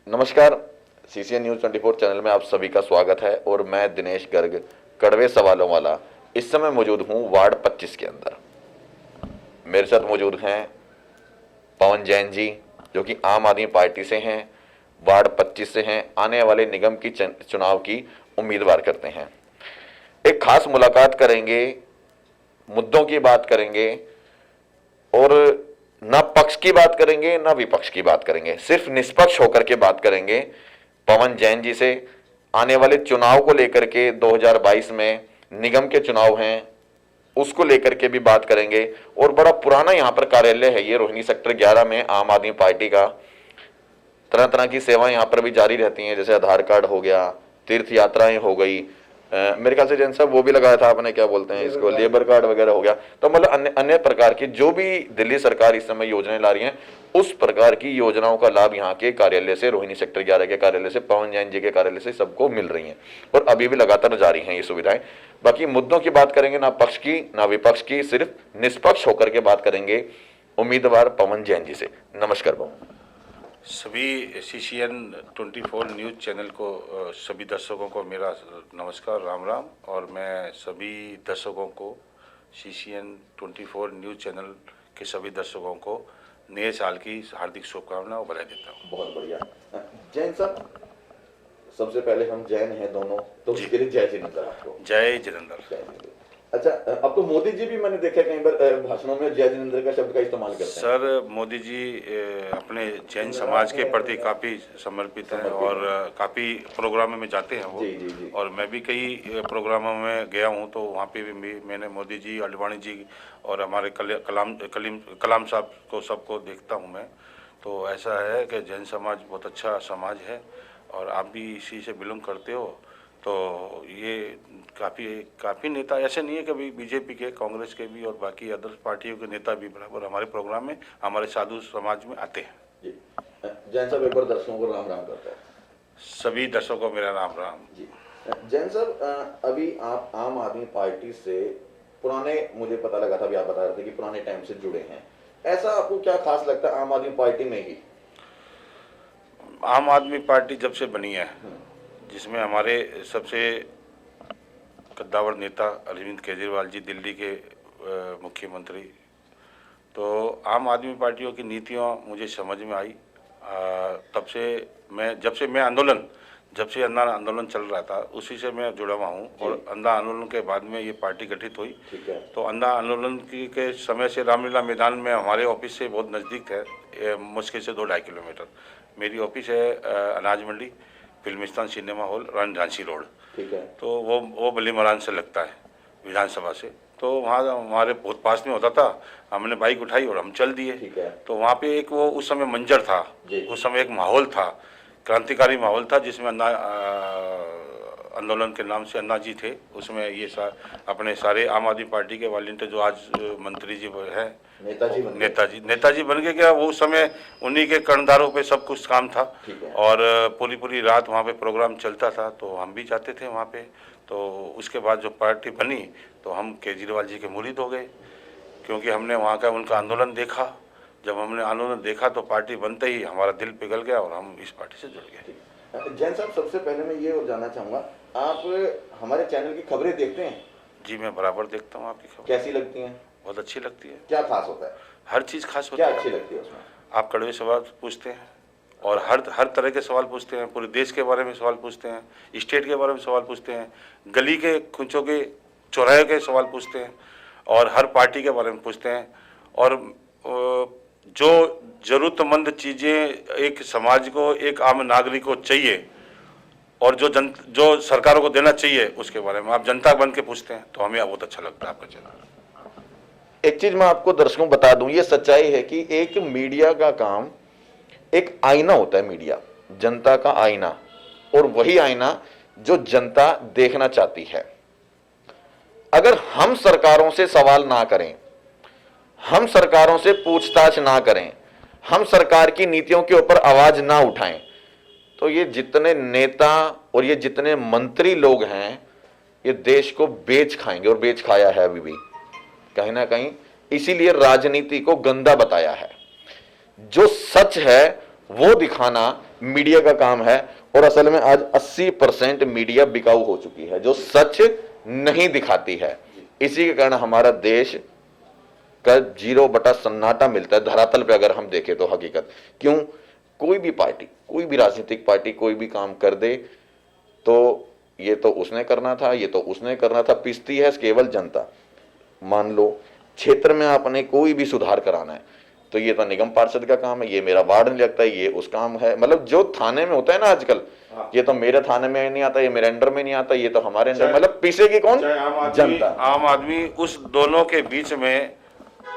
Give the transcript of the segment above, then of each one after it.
नमस्कार। CCN news 24 channel में आप सभी का स्वागत है और मैं दिनेश गर्ग, कड़वे सवालों वाला, इस समय मौजूद हूं वार्ड 25 के अंदर। मेरे साथ मौजूद हैं पवन जैन जी, जो कि आम आदमी पार्टी से हैं, वार्ड 25 से हैं, आने वाले निगम की चुनाव की उम्मीदवार करते हैं। एक खास मुलाकात करेंगे, मुद्दों की बात करेंगे और ना पक्ष की बात करेंगे ना विपक्ष की बात करेंगे, सिर्फ निष्पक्ष होकर के बात करेंगे पवन जैन जी से। आने वाले चुनाव को लेकर के 2022 में निगम के चुनाव हैं, उसको लेकर के भी बात करेंगे। और बड़ा पुराना यहाँ पर कार्यालय है ये, रोहिणी सेक्टर 11 में आम आदमी पार्टी का। तरह तरह की सेवाएं यहाँ पर भी जारी रहती हैं, जैसे आधार कार्ड हो गया, तीर्थ यात्राएं हो गई, मेरे ख्याल से जैन साहब वो भी लगाया था आपने, क्या बोलते हैं इसको, लेबर कार्ड वगैरह हो गया। तो मतलब अन्य अन्य प्रकार की जो भी दिल्ली सरकार इस समय योजनाएं ला रही हैं, उस प्रकार की योजनाओं का लाभ यहाँ के कार्यालय से, रोहिणी सेक्टर 11 के कार्यालय से, पवन जैन जी के कार्यालय से सबको मिल रही हैं और अभी भी लगातार जारी हैं ये सुविधाएं। बाकी मुद्दों की बात करेंगे, ना पक्ष की ना विपक्ष की, सिर्फ निष्पक्ष होकर के बात करेंगे उम्मीदवार पवन जैन जी से। नमस्कार पवन। सभी सीसीएन 24 न्यूज़ चैनल को सभी दर्शकों को मेरा नमस्कार, राम राम। और मैं सभी दर्शकों को सीसीएन 24 न्यूज़ चैनल के सभी दर्शकों को नए साल की हार्दिक शुभकामनाएं और बधाई देता हूं। बहुत बढ़िया। जैन साहब, सबसे पहले हम जैन हैं दोनों, तो उसके लिए जय जिनेंद्र आपको। जय जिनेंद्र। अच्छा, अब तो मोदी जी भी मैंने देखा कई बार भाषणों में जय जिनेंद्र का शब्द का इस्तेमाल करते हैं। सर, मोदी जी अपने जैन समाज के प्रति काफ़ी समर्पित हैं और काफ़ी प्रोग्रामों में जाते हैं वो। जी। और मैं भी कई प्रोग्रामों में गया हूँ, तो वहाँ पे भी मैंने मोदी जी, अडवाणी जी और हमारे कलाम साहब को सबको देखता हूँ मैं। तो ऐसा है कि जैन समाज बहुत अच्छा समाज है और आप भी इसी से बिलोंग करते हो। तो ये काफ़ी नेता ऐसे नहीं है, कभी बीजेपी के, कांग्रेस के भी और बाकी अदर पार्टियों के नेता भी बराबर हमारे प्रोग्राम में, हमारे साधु समाज में आते हैं। जी। जैन साहब एक बार दर्शकों को राम राम करता है। सभी दर्शकों को मेरा राम राम। जी। जैन साहब, अभी आप आम आदमी पार्टी से पुराने, मुझे पता लगा था, अभी आप बता रहे थे कि पुराने टाइम से जुड़े हैं, ऐसा आपको क्या खास लगता है आम आदमी पार्टी में ही? आम आदमी पार्टी जब से बनी है, जिसमें हमारे सबसे कद्दावर नेता अरविंद केजरीवाल जी दिल्ली के मुख्यमंत्री, तो आम आदमी पार्टियों की नीतियाँ मुझे समझ में आई। तब से जब से अन्ना आंदोलन चल रहा था, उसी से मैं जुड़ा हुआ हूँ। और अन्ना आंदोलन के बाद में ये पार्टी गठित हुई। तो अन्ना आंदोलन के समय से रामलीला मैदान में हमारे ऑफिस से बहुत नज़दीक है, मुश्किल से 2-2.5 किलोमीटर मेरी ऑफिस है। Anaj Mandi, Filmistan cinema hall, Jhansi road. ठीक है। तो वो बली मरान से लगता है विधानसभा से। तो वहाँ हमारे बहुत पास में होता था, हमने बाइक उठाई और हम चल दिए। तो वहाँ पे एक वो उस समय मंजर था, उस समय एक माहौल था, क्रांतिकारी माहौल था, जिसमें अन्ना आंदोलन के नाम से अन्ना जी थे। उसमें ये अपने सारे आम आदमी पार्टी के वॉलंटियर जो आज मंत्री जी हैं, नेताजी बन के क्या, वो उस समय उन्हीं के कर्णधारों पे सब कुछ काम था। और पूरी रात वहाँ पे प्रोग्राम चलता था, तो हम भी जाते थे वहाँ पे। तो उसके बाद जो पार्टी बनी, तो हम केजरीवाल जी के मुरीद हो गए, क्योंकि हमने वहाँ का उनका आंदोलन देखा। जब हमने आंदोलन देखा तो पार्टी बनते ही हमारा दिल पिघल गया और हम इस पार्टी से जुड़ गए। जैन साहब, सबसे पहले मैं ये जानना चाहूँगा, आप हमारे चैनल की खबरें देखते हैं? जी, मैं बराबर देखता हूँ आपकी खबर। कैसी लगती हैं? बहुत अच्छी लगती है। क्या खास होता है? हर चीज़ खास होती है। क्या अच्छी लगती है उसमें? आप कड़वे सवाल पूछते हैं और हर तरह के सवाल पूछते हैं, पूरे देश के बारे में सवाल पूछते हैं, स्टेट के बारे में सवाल पूछते हैं, गली के खुंचों के चौराहे के सवाल पूछते हैं और हर पार्टी के बारे में पूछते हैं। और जो ज़रूरतमंद चीज़ें एक समाज को, एक आम नागरिक को चाहिए और जो सरकारों को देना चाहिए, उसके बारे में आप जनता बन के पूछते हैं, तो हमें बहुत अच्छा लगता है आपका चैनल। एक चीज मैं आपको दर्शकों को बता दूं, ये सच्चाई है कि एक मीडिया का काम एक आईना होता है, मीडिया जनता का आईना, और वही आईना जो जनता देखना चाहती है। अगर हम सरकारों से सवाल ना करें, हम सरकारों से पूछताछ ना करें, हम सरकार की नीतियों के ऊपर आवाज ना उठाएं, तो ये जितने नेता और ये जितने मंत्री लोग हैं, ये देश को बेच खाएंगे और बेच खाया है अभी भी कहीं ना कहीं। इसीलिए राजनीति को गंदा बताया है। जो सच है वो दिखाना मीडिया का काम है। और असल में आज 80% मीडिया बिकाऊ हो चुकी है, जो सच नहीं दिखाती है। इसी के कारण हमारा देश का 0 बटा सन्नाटा मिलता है धरातल पे, अगर हम देखें तो हकीकत। क्यों? कोई भी पार्टी, कोई भी राजनीतिक पार्टी कोई भी काम कर दे तो ये तो उसने करना था, ये तो उसने करना था, पिसती है केवल जनता। मान लो क्षेत्र में आपने कोई भी सुधार कराना है तो ये तो निगम पार्षद का काम है, ये मेरा वार्ड नहीं लगता, ये उस काम है। मतलब जो थाने में होता है ना आजकल, ये तो मेरे थाने में नहीं आता, ये मेरे अंडर में नहीं आता, ये तो हमारे अंडर, मतलब पीसेगी कौन? जनता। आम आदमी उस दोनों के बीच में,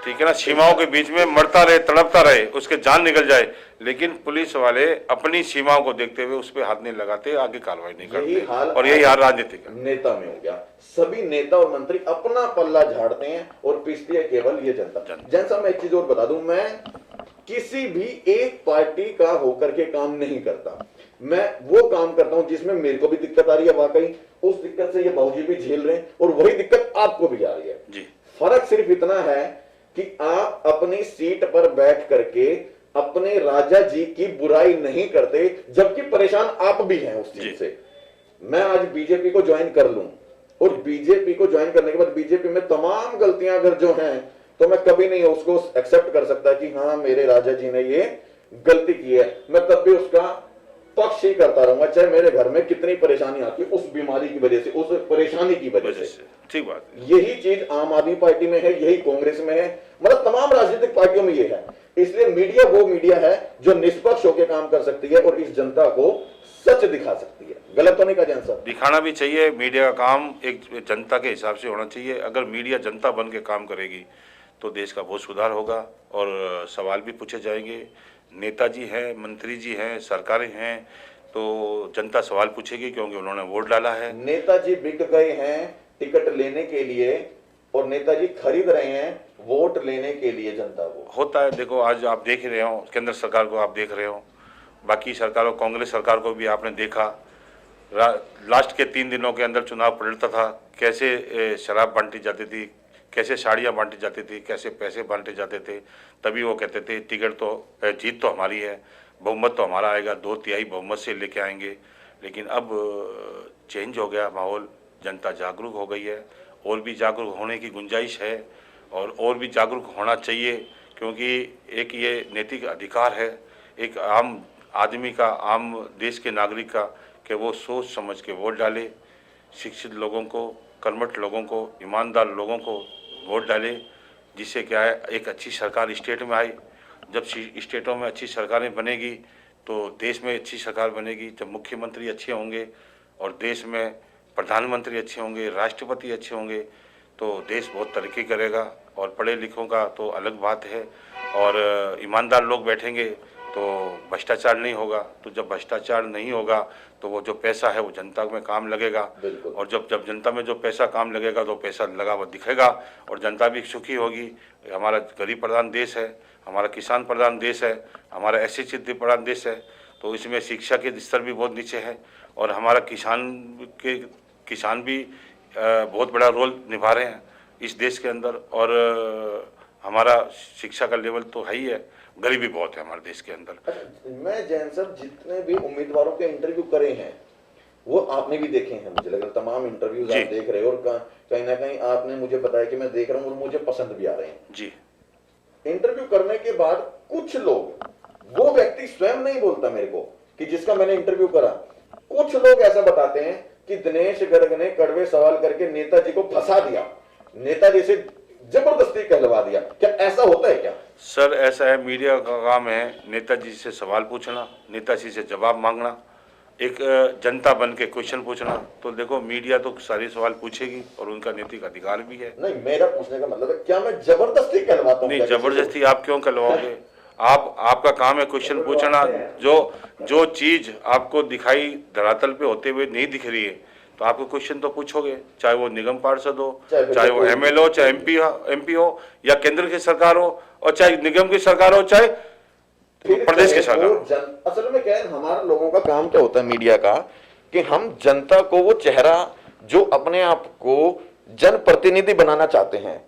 ठीक है ना, सीमाओं के बीच में मरता रहे, तड़पता रहे, उसके जान निकल जाए, लेकिन पुलिस वाले अपनी सीमाओं को देखते हुए उस पर हाथ नहीं लगाते, आगे कार्रवाई नहीं करते। और यही हाल राजनीतिक नेता में हो गया। सभी नेता और मंत्री अपना पल्ला झाड़ते हैं और पिसती है केवल ये जनता। जैसा मैं एक चीज और बता दूं, मैं किसी भी एक पार्टी का होकर के काम नहीं करता। मैं वो काम करता हूं जिसमें मेरे को भी दिक्कत आ रही है, वाकई उस दिक्कत से ये बाबूजी भी झेल रहे हैं और वही दिक्कत आपको भी आ रही है जी। फर्क सिर्फ इतना है कि आप अपनी सीट पर बैठ करके अपने राजा जी की बुराई नहीं करते, जबकि परेशान आप भी हैं उस चीज से। मैं आज बीजेपी को ज्वाइन कर लूं और बीजेपी को ज्वाइन करने के बाद बीजेपी में तमाम गलतियां अगर जो हैं तो मैं कभी नहीं उसको एक्सेप्ट कर सकता कि हाँ मेरे राजा जी ने ये गलती की है। मैं तब भी उसका पक्ष ही करता रहूंगा, चाहे मेरे घर में कितनी परेशानी आती है उस बीमारी की वजह से, उस परेशानी की वजह से। ठीक बात। यही चीज आम आदमी पार्टी में है, यही कांग्रेस में है, मतलब तमाम राजनीतिक पार्टियों में ये है। इसलिए मीडिया वो मीडिया है जो निष्पक्ष होकर काम कर सकती है और इस जनता को सच दिखा सकती है। गलत तो नहीं कहा जान साहब? दिखाना भी चाहिए। मीडिया का काम एक जनता के हिसाब से होना चाहिए। अगर मीडिया जनता बन के काम करेगी तो देश का बहुत सुधार होगा और सवाल भी पूछे जाएंगे। नेताजी हैं, मंत्री जी हैं, सरकारें हैं, तो जनता सवाल पूछेगी क्योंकि उन्होंने वोट डाला है। नेताजी बिक गए हैं टिकट लेने के लिए और नेताजी खरीद रहे हैं वोट लेने के लिए जनता को। होता है। देखो आज आप देख रहे हो, केंद्र सरकार को आप देख रहे हो, बाकी सरकारों, कांग्रेस सरकार को भी आपने देखा। लास्ट के 3 दिनों के अंदर चुनाव पलटता था, कैसे शराब बांटी जाती थी, कैसे साड़ियाँ बांटी जाती थी, कैसे पैसे बांटे जाते थे। तभी वो कहते थे टिकट तो, जीत तो हमारी है, बहुमत तो हमारा आएगा, 2/3 बहुमत से लेके आएंगे। लेकिन अब चेंज हो गया माहौल, जनता जागरूक हो गई है। और भी जागरूक होने की गुंजाइश है और भी जागरूक होना चाहिए, क्योंकि एक ये नैतिक अधिकार है एक आम आदमी का, आम देश के नागरिक का, कि वो सोच समझ के वोट डाले। शिक्षित लोगों को, कर्मठ लोगों को, ईमानदार लोगों को वोट डाले, जिससे क्या है एक अच्छी सरकार स्टेट में आई। जब स्टेटों में अच्छी सरकारें बनेगी तो देश में अच्छी सरकार बनेगी। जब मुख्यमंत्री अच्छे होंगे और देश में प्रधानमंत्री अच्छे होंगे, राष्ट्रपति अच्छे होंगे, तो देश बहुत तरक्की करेगा। और पढ़े लिखों का तो अलग बात है, और ईमानदार लोग बैठेंगे तो भ्रष्टाचार नहीं होगा। तो जब भ्रष्टाचार नहीं होगा तो वो जो पैसा है वो जनता में काम लगेगा, और जब जनता में जो पैसा काम लगेगा तो पैसा लगा हुआ दिखेगा और जनता भी सुखी होगी। हमारा गरीब प्रधान देश है, हमारा किसान प्रधान देश है, हमारा ऐसे चित्र प्रधान देश है। तो इसमें शिक्षा के स्तर भी बहुत नीचे है और हमारा किसान भी बहुत बड़ा रोल निभा रहे हैं इस देश के अंदर। और हमारा शिक्षा का लेवल तो है ही है, गरीबी बहुत है हमारे देश के अंदर। मैं जैन साहब जितने भी उम्मीदवारों के इंटरव्यू करे हैं वो आपने भी देखे हैं, मुझे लग रहा है तमाम इंटरव्यूज आप देख रहे हो और कहीं ना कहीं आपने मुझे बताया कि मैं देख रहा हूँ और मुझे पसंद भी आ रहे हैं जी। इंटरव्यू करने के बाद कुछ लोग, वो व्यक्ति स्वयं नहीं बोलता मेरे को कि जिसका मैंने इंटरव्यू करा, कुछ लोग ऐसा बताते हैं कि दिनेश गर्ग ने कड़वे सवाल करके नेताजी को फंसा दिया, नेताजी से जबरदस्ती कहलवा दिया। क्या ऐसा होता है क्या? सर ऐसा है, मीडिया का काम है नेताजी से सवाल पूछना, नेताजी से जवाब मांगना, एक जनता बन के क्वेश्चन पूछना। तो देखो मीडिया तो सारे सवाल पूछेगी और उनका नैतिक अधिकार भी है। नहीं, मेरा पूछने का मतलब है क्या मैं जबरदस्ती कहलवाता हूं? नहीं, जबरदस्ती आप क्यों कहलवाओगे? आपका काम है क्वेश्चन पूछना। जो चीज आपको दिखाई धरातल पे होते हुए नहीं दिख रही है तो आपको क्वेश्चन तो पूछोगे, चाहे वो निगम पार्षद हो, चाहे वो एमएलए हो, चाहे एमपी हो, या केंद्र की सरकार हो, और चाहे निगम की सरकार हो, चाहे प्रदेश की सरकार। असल में क्या है, हमारे लोगों का काम क्या होता है मीडिया का, कि हम जनता को वो चेहरा जो अपने आप को जनप्रतिनिधि बनाना चाहते हैं,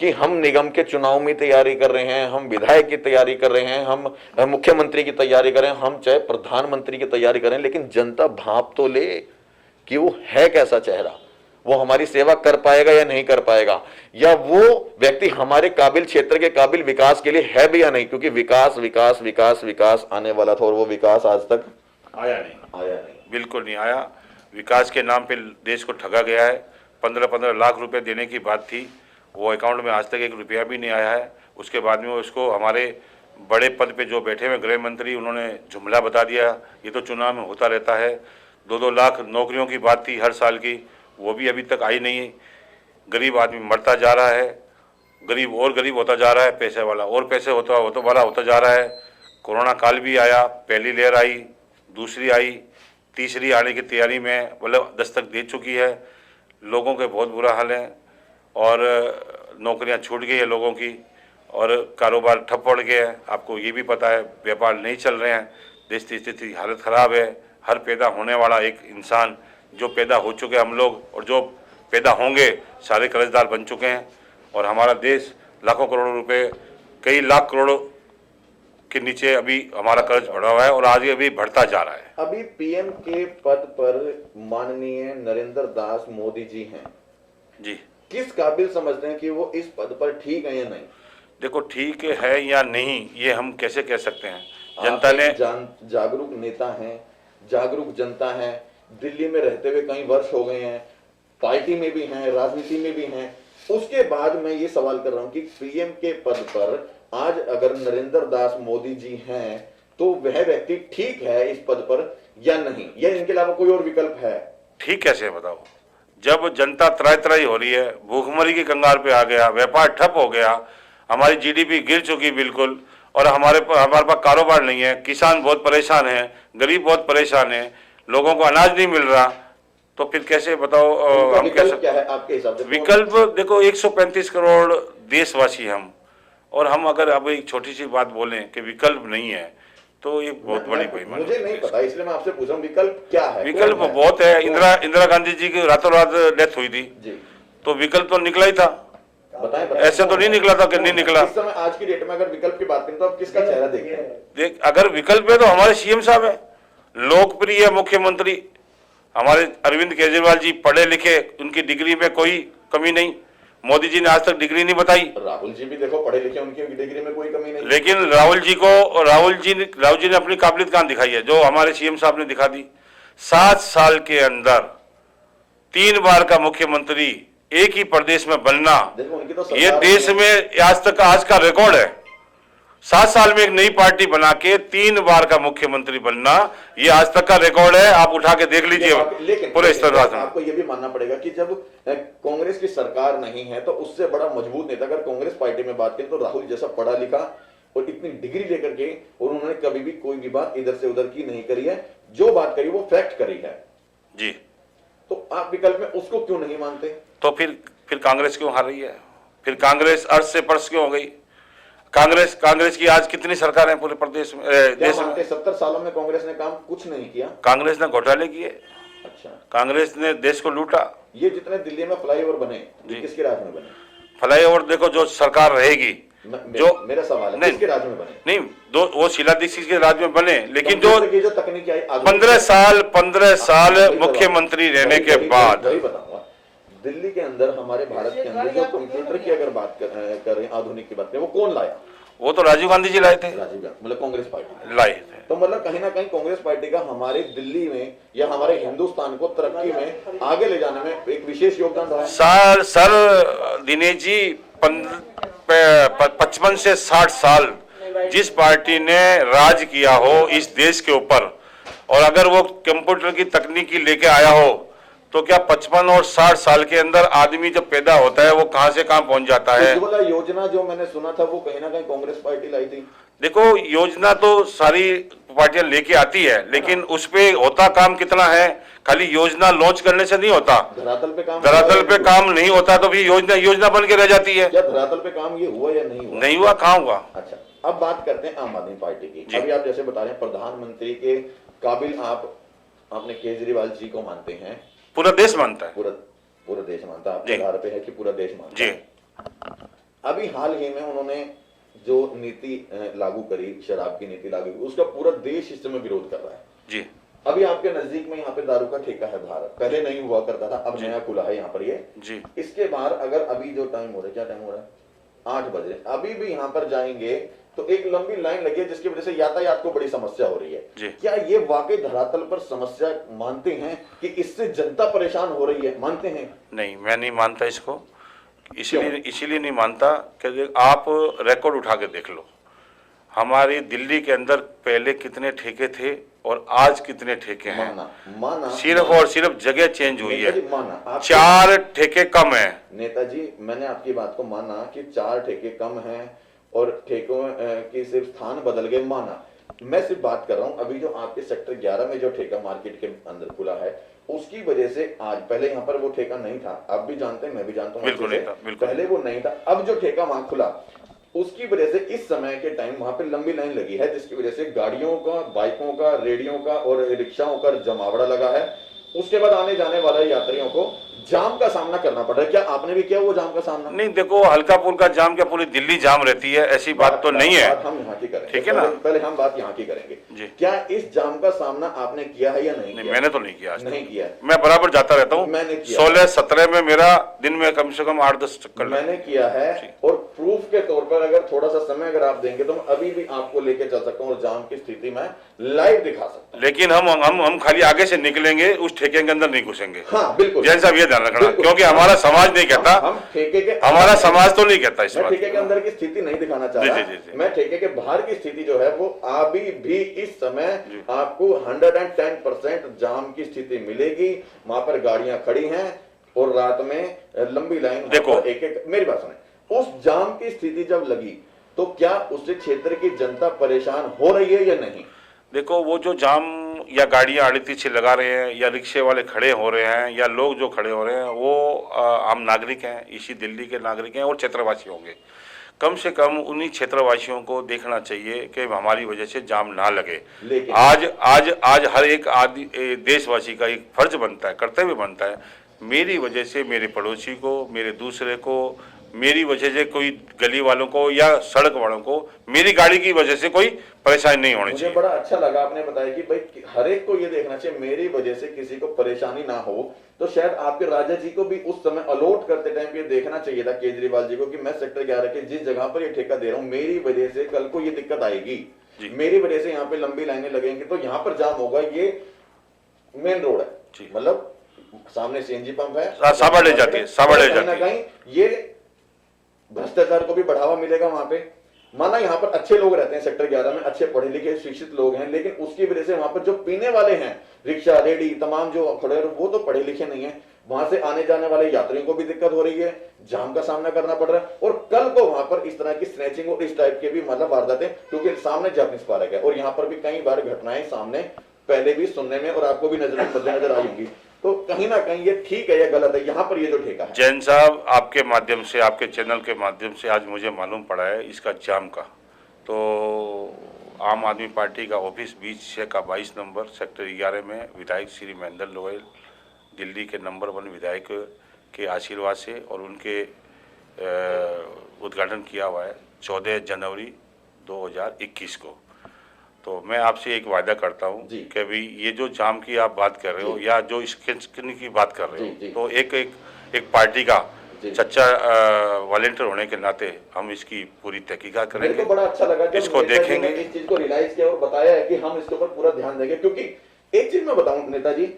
कि हम निगम के चुनाव में तैयारी कर रहे हैं, हम विधायक की तैयारी कर रहे हैं, हम मुख्यमंत्री की तैयारी कर रहे हैं, हम चाहे प्रधानमंत्री की तैयारी करें, लेकिन जनता भांप तो ले कि वो है कैसा चेहरा, वो हमारी सेवा कर पाएगा या नहीं कर पाएगा, या वो व्यक्ति हमारे काबिल क्षेत्र के काबिल विकास के लिए है भी या नहीं। क्योंकि विकास विकास विकास विकास आने वाला था और वो विकास आज तक आया नहीं, बिल्कुल नहीं आया। विकास के नाम पे देश को ठगा गया है। 15-15 लाख रुपए देने की बात थी, वो अकाउंट में आज तक 1 रुपया भी नहीं आया है। उसके बाद में उसको हमारे बड़े पद पे जो बैठे हुए गृह मंत्री, उन्होंने जुमला बता दिया। ये तो चुनाव में होता रहता है। 2-2 लाख नौकरियों की बात थी हर साल की, वो भी अभी तक आई नहीं। गरीब आदमी मरता जा रहा है, गरीब और गरीब होता जा रहा है, पैसे वाला और पैसे वाला होता जा रहा है। कोरोना काल भी आया, पहली लहर आई, दूसरी आई, तीसरी आने की तैयारी में मतलब दस्तक दे चुकी है। लोगों के बहुत बुरा हाल है और नौकरियां छूट गई है लोगों की, और कारोबार ठप पड़ गया है। आपको ये भी पता है, व्यापार नहीं चल रहे हैं, देश की स्थिति हालत ख़राब है। हर पैदा होने वाला एक इंसान, जो पैदा हो चुके हम लोग और जो पैदा होंगे, सारे कर्जदार बन चुके हैं। और हमारा देश लाखों करोड़ों रुपए, कई लाख करोड़ के नीचे अभी हमारा कर्ज बढ़ा हुआ है और आज ये अभी बढ़ता जा रहा है। अभी पीएम के पद पर माननीय नरेंद्र दास मोदी जी हैं जी, किस काबिल समझते हैं कि वो इस पद पर ठीक है या नहीं? देखो, ठीक है या नहीं ये हम कैसे कह सकते हैं। जनता ने जागरूक नेता हैं, जागरूक जनता है, दिल्ली में रहते हुए कई वर्ष हो गए हैं, पार्टी में भी हैं, राजनीति में भी हैं। उसके बाद मैं ये सवाल कर रहा हूं कि पीएम के पद पर आज अगर नरेंद्र दास मोदी जी हैं तो वह व्यक्ति ठीक है इस पद पर या नहीं, या इनके अलावा कोई और विकल्प है? ठीक कैसे बताओ, जब जनता त्राही त्राही हो रही है, भूखमरी की कंगाल पे आ गया, व्यापार ठप हो गया, हमारी जीडीपी गिर चुकी बिल्कुल, और हमारे पास कारोबार नहीं है, किसान बहुत परेशान है, गरीब बहुत परेशान है, लोगों को अनाज नहीं मिल रहा, तो फिर कैसे बताओ हम कैसे? क्या है आपके हिसाब से विकल्प? देखो, 135 करोड़ देशवासी हम अगर अब एक छोटी सी बात बोलें कि विकल्प नहीं है तो ये बहुत बड़ी बेईमानी। मुझे नहीं पता, इसलिए मैं आपसे पूछ रहा हूँ विकल्प क्या है? विकल्प बहुत है। इंदिरा गांधी जी की रातों रात डेथ हुई थी जी, तो विकल्प तो निकला ही था। बताएं। ऐसे तो नहीं निकला था कि नहीं निकला। इस समय आज की डेट में अगर विकल्प की बात करें तो आप किसका चेहरा देखें? अगर विकल्प है तो हमारे सीएम साहब है, लोकप्रिय मुख्यमंत्री हमारे अरविंद केजरीवाल जी, पढ़े लिखे, उनकी डिग्री में कोई कमी नहीं। मोदी जी ने आज तक डिग्री नहीं बताई। राहुल जी भी देखो पढ़े लिखे, उनकी डिग्री में कोई कमी नहीं। लेकिन राहुल जी ने अपनी काबिलियत कहां दिखाई है जो हमारे सीएम साहब ने दिखा दी। 7 साल के अंदर 3 बार का मुख्यमंत्री एक ही प्रदेश में बनना, तो ये देश में आज का रिकॉर्ड है। 7 साल में एक नई पार्टी बना के 3 बार का मुख्यमंत्री बनना, ये आज तक का रिकॉर्ड है। आप उठा के देख लीजिए पूरे स्तर। आपको ये भी मानना पड़ेगा कि जब कांग्रेस की सरकार नहीं है तो उससे बड़ा मजबूत नेता अगर कांग्रेस पार्टी में बात करें तो राहुल जैसा पढ़ा लिखा और इतनी डिग्री लेकर के, और उन्होंने कभी भी कोई भी बात इधर से उधर की नहीं करी है, जो बात करी वो फैक्ट करी है जी। तो आप विकल्प में उसको क्यों नहीं मानते? तो फिर कांग्रेस क्यों हार रही है? फिर कांग्रेस अर्श से पर्श क्यों हो गई? कांग्रेस की आज कितनी सरकार है पूरे प्रदेश में, देश में? 70 सालों में कांग्रेस ने काम कुछ नहीं किया। कांग्रेस ने घोटाले किए। अच्छा, कांग्रेस ने देश को लूटा। ये जितने दिल्ली में फ्लाईओवर बने, किसके राज में बने? फ्लाईओवर देखो, जो सरकार रहेगी, जो मेरा सवाल है, किसके राज में बने? नहीं, वो शीला दीक्षित के राज में बने, लेकिन जो तकनीक आई 15 साल मुख्यमंत्री रहने के बाद, वही बताऊंगा, दिल्ली के अंदर हमारे भारत के अंदर जो कंप्यूटर की अगर बात करें, आधुनिक की बात करें, वो कौन लाया? वो तो राजीव गांधी जी लाए थे। राजीव गांधी मतलब कांग्रेस पार्टी लाए थे। तो मतलब कहीं ना कहीं कांग्रेस पार्टी का हमारे दिल्ली में या हमारे हिंदुस्तान को तरक्की में आगे ले जाने में एक विशेष योगदान रहा है। सर दिनेश जी, 55 से 60 साल जिस पार्टी ने राज किया हो इस देश के ऊपर, और अगर वो कंप्यूटर की तकनीकी लेके आया हो, तो क्या 55 और 60 साल के अंदर आदमी जब पैदा होता है वो कहां से कहां पहुंच जाता है? उज्ज्वला योजना जो मैंने सुना था वो कहीं ना कहीं कांग्रेस पार्टी लाई थी। देखो, योजना तो सारी पार्टियां लेके आती है, लेकिन उस पे होता काम कितना है? खाली योजना लॉन्च करने से नहीं होता, धरातल पे काम नहीं होता, तो भी योजना बन के रह जाती है। क्या धरातल पे काम ये हुआ या नहीं हुआ? नहीं हुआ, कहाँ हुआ? अच्छा, अब बात करते हैं आम आदमी पार्टी की। अभी आप जैसे बता रहे हैं प्रधानमंत्री के काबिल आपने केजरीवाल जी को मानते हैं, पूरा देश मानता है। पूरा देश मानता है, आपके आधार पे है कि पूरा देश मानता है। अभी हाल ही में उन्होंने जो नीति लागू करी, शराब की नीति लागू की, उसका पूरा देश इस समय विरोध कर रहा है जी। अभी आपके नजदीक में यहाँ पे दारू का ठेका है भारत, पहले नहीं हुआ करता था, अब नया खुला है यहाँ पर ये जी। इसके बाद अगर अभी जो टाइम हो रहा है, क्या टाइम हो रहा है, 8 बजे, अभी भी यहाँ पर जाएंगे तो एक लंबी लाइन लगी है जिसकी वजह से यातायात को बड़ी समस्या हो रही है। क्या ये वाकई धरातल पर समस्या मानते हैं कि इससे जनता परेशान हो रही है? मानते हैं? नहीं, मैं नहीं मानता इसको। इसीलिए नहीं मानता कि आप रिकॉर्ड उठा के देख लो, हमारी दिल्ली के अंदर पहले कितने ठेके थे और आज कितने ठेके हैं। माना सिर्फ और सिर्फ जगह चेंज हुई है, माना 4 ठेके कम है। नेताजी, मैंने आपकी बात को माना कि 4 ठेके कम हैं और ठेकों की सिर्फ स्थान बदल गए, माना। मैं सिर्फ बात कर रहा हूं अभी जो आपके सेक्टर 11 में जो ठेका मार्केट के अंदर खुला है उसकी वजह से आज, पहले यहाँ पर वो ठेका नहीं था, आप भी जानते हैं, मैं भी जानता हूँ, बिल्कुल नहीं था, बिल्कुल पहले वो नहीं था। अब जो ठेका वहां खुला उसकी वजह से इस समय के टाइम वहां पे लंबी लाइन लगी है, जिसकी वजह से गाड़ियों का, बाइकों का, रेडियो का और रिक्शाओं का जमावड़ा लगा है। उसके बाद आने जाने वाले यात्रियों को जाम का सामना करना पड़ रहा है। क्या आपने भी किया वो जाम का सामना? नहीं, देखो हल्का फुल्का जाम, क्या पूरी दिल्ली जाम रहती है, ऐसी बात तो नहीं है। हम यहाँ की करेंगे, ठीक है ना, पहले हम बात यहाँ की करेंगे जी। क्या इस जाम का सामना आपने किया है या नहीं? नहीं, मैंने तो नहीं किया, नहीं किया। मैं बराबर जाता रहता हूँ, मैंने किया 16-17 में मेरा दिन में कम से कम 8-10 चक्कर मैंने किया है। और प्रूफ के तौर पर अगर थोड़ा सा समय अगर आप देंगे तो मैं अभी भी आपको लेके चल सकता हूँ और जाम की स्थिति में लाइव दिखा सकता हूँ। लेकिन हम खाली आगे से निकलेंगे, उस ठेके के अंदर नहीं घुसेंगे। हाँ बिल्कुल, जैन साहब ये ध्यान रखना, क्योंकि हमारा समाज नहीं कहता, हम ठेके के, हमारा समाज तो नहीं कहता इस मैं बात। ठेके के अंदर की स्थिति नहीं दिखाना चाह रहा, मैं ठेके के बाहर की स्थिति जो है वो अभी भी इस समय आपको 110% जाम की स्थिति मिलेगी। वहां पर गाड़ियां खड़ी हैं और रात में लंबी लाइन, देखो एक मेरी बात सुने, उस जाम की स्थिति जब लगी तो क्या उससे क्षेत्र की जनता परेशान हो रही है या नहीं? देखो, वो जो जाम या गाड़ियां आड़े पीछे लगा रहे हैं या रिक्शे वाले खड़े हो रहे हैं या लोग जो खड़े हो रहे हैं वो आम नागरिक हैं, इसी दिल्ली के नागरिक हैं और क्षेत्रवासी होंगे। कम से कम उन्हीं क्षेत्रवासियों को देखना चाहिए कि हमारी वजह से जाम ना लगे। आज हर एक देशवासी का एक फर्ज बनता है, कर्तव्य बनता है, मेरी वजह से मेरे पड़ोसी को, मेरे दूसरे को, मेरी वजह से कोई गली वालों को या सड़क वालों को, मेरी गाड़ी की वजह से कोई परेशानी नहीं होनी चाहिए। मुझे बड़ा अच्छा लगा आपने बताया कि भाई हर एक को ये देखना चाहिए मेरी वजह से किसी को परेशानी ना हो। तो शायद आपके राजा जी को भी उस समय अलॉट करते टाइम ये देखना चाहिए था, केजरीवाल जी को, कि मैं सेक्टर 11 के जिस जगह पर ये ठेका दे रहा हूँ मेरी वजह से कल को ये दिक्कत आएगी, मेरी वजह से यहाँ पे लंबी लाइनें लगेंगी तो यहाँ पर जाम होगा। ये मेन रोड है, मतलब सामने सीएनजी पंप है, साबड़ जाती है, साबड़ जाती है। कहीं ये भ्रष्टाचार को भी बढ़ावा मिलेगा वहां पे। माना यहाँ पर अच्छे लोग रहते हैं सेक्टर 11 में, अच्छे पढ़े लिखे शिक्षित लोग हैं, लेकिन उसकी वजह से वहां पर जो पीने वाले हैं, रिक्शा, रेडी, तमाम जो खड़े हैं वो तो पढ़े लिखे नहीं है, वहां से आने जाने वाले यात्रियों को भी दिक्कत हो रही है, जाम का सामना करना पड़ रहा है। और कल को वहां पर इस तरह की स्नैचिंग और इस टाइप के भी मतलब वारदातें, क्योंकि सामने जापानीज पार्क है और यहाँ पर भी कई बार घटनाएं सामने पहले भी सुनने में और आपको भी नजर आएंगी। तो कहीं ना कहीं ये ठीक है या गलत है यहाँ पर ये जो ठेका है? जैन साहब, आपके माध्यम से, आपके चैनल के माध्यम से आज मुझे मालूम पड़ा है इसका जाम का। तो आम आदमी पार्टी का ऑफिस 20/22 नंबर सेक्टर 11 में विधायक श्री महेंद्र लोयल, दिल्ली के नंबर 1 विधायक के आशीर्वाद से और उनके उद्घाटन किया हुआ है 14 जनवरी 2021 को। तो मैं आपसे एक वायदा करता हूं कि भाई ये जो जाम की आप बात कर रहे हो या जो स्किन की बात कर रहे हो, तो एक पार्टी का सच्चा वॉलंटियर होने के नाते हम इसकी पूरी तहकीकात करेंगे। मेरे को बड़ा अच्छा लगा इसको देखेंगे, इस चीज को रियलाइज किया और बताया है कि हम इसके ऊपर पूरा ध्यान देंगे। क्योंकि एक चीज मैं बताऊं नेताजी,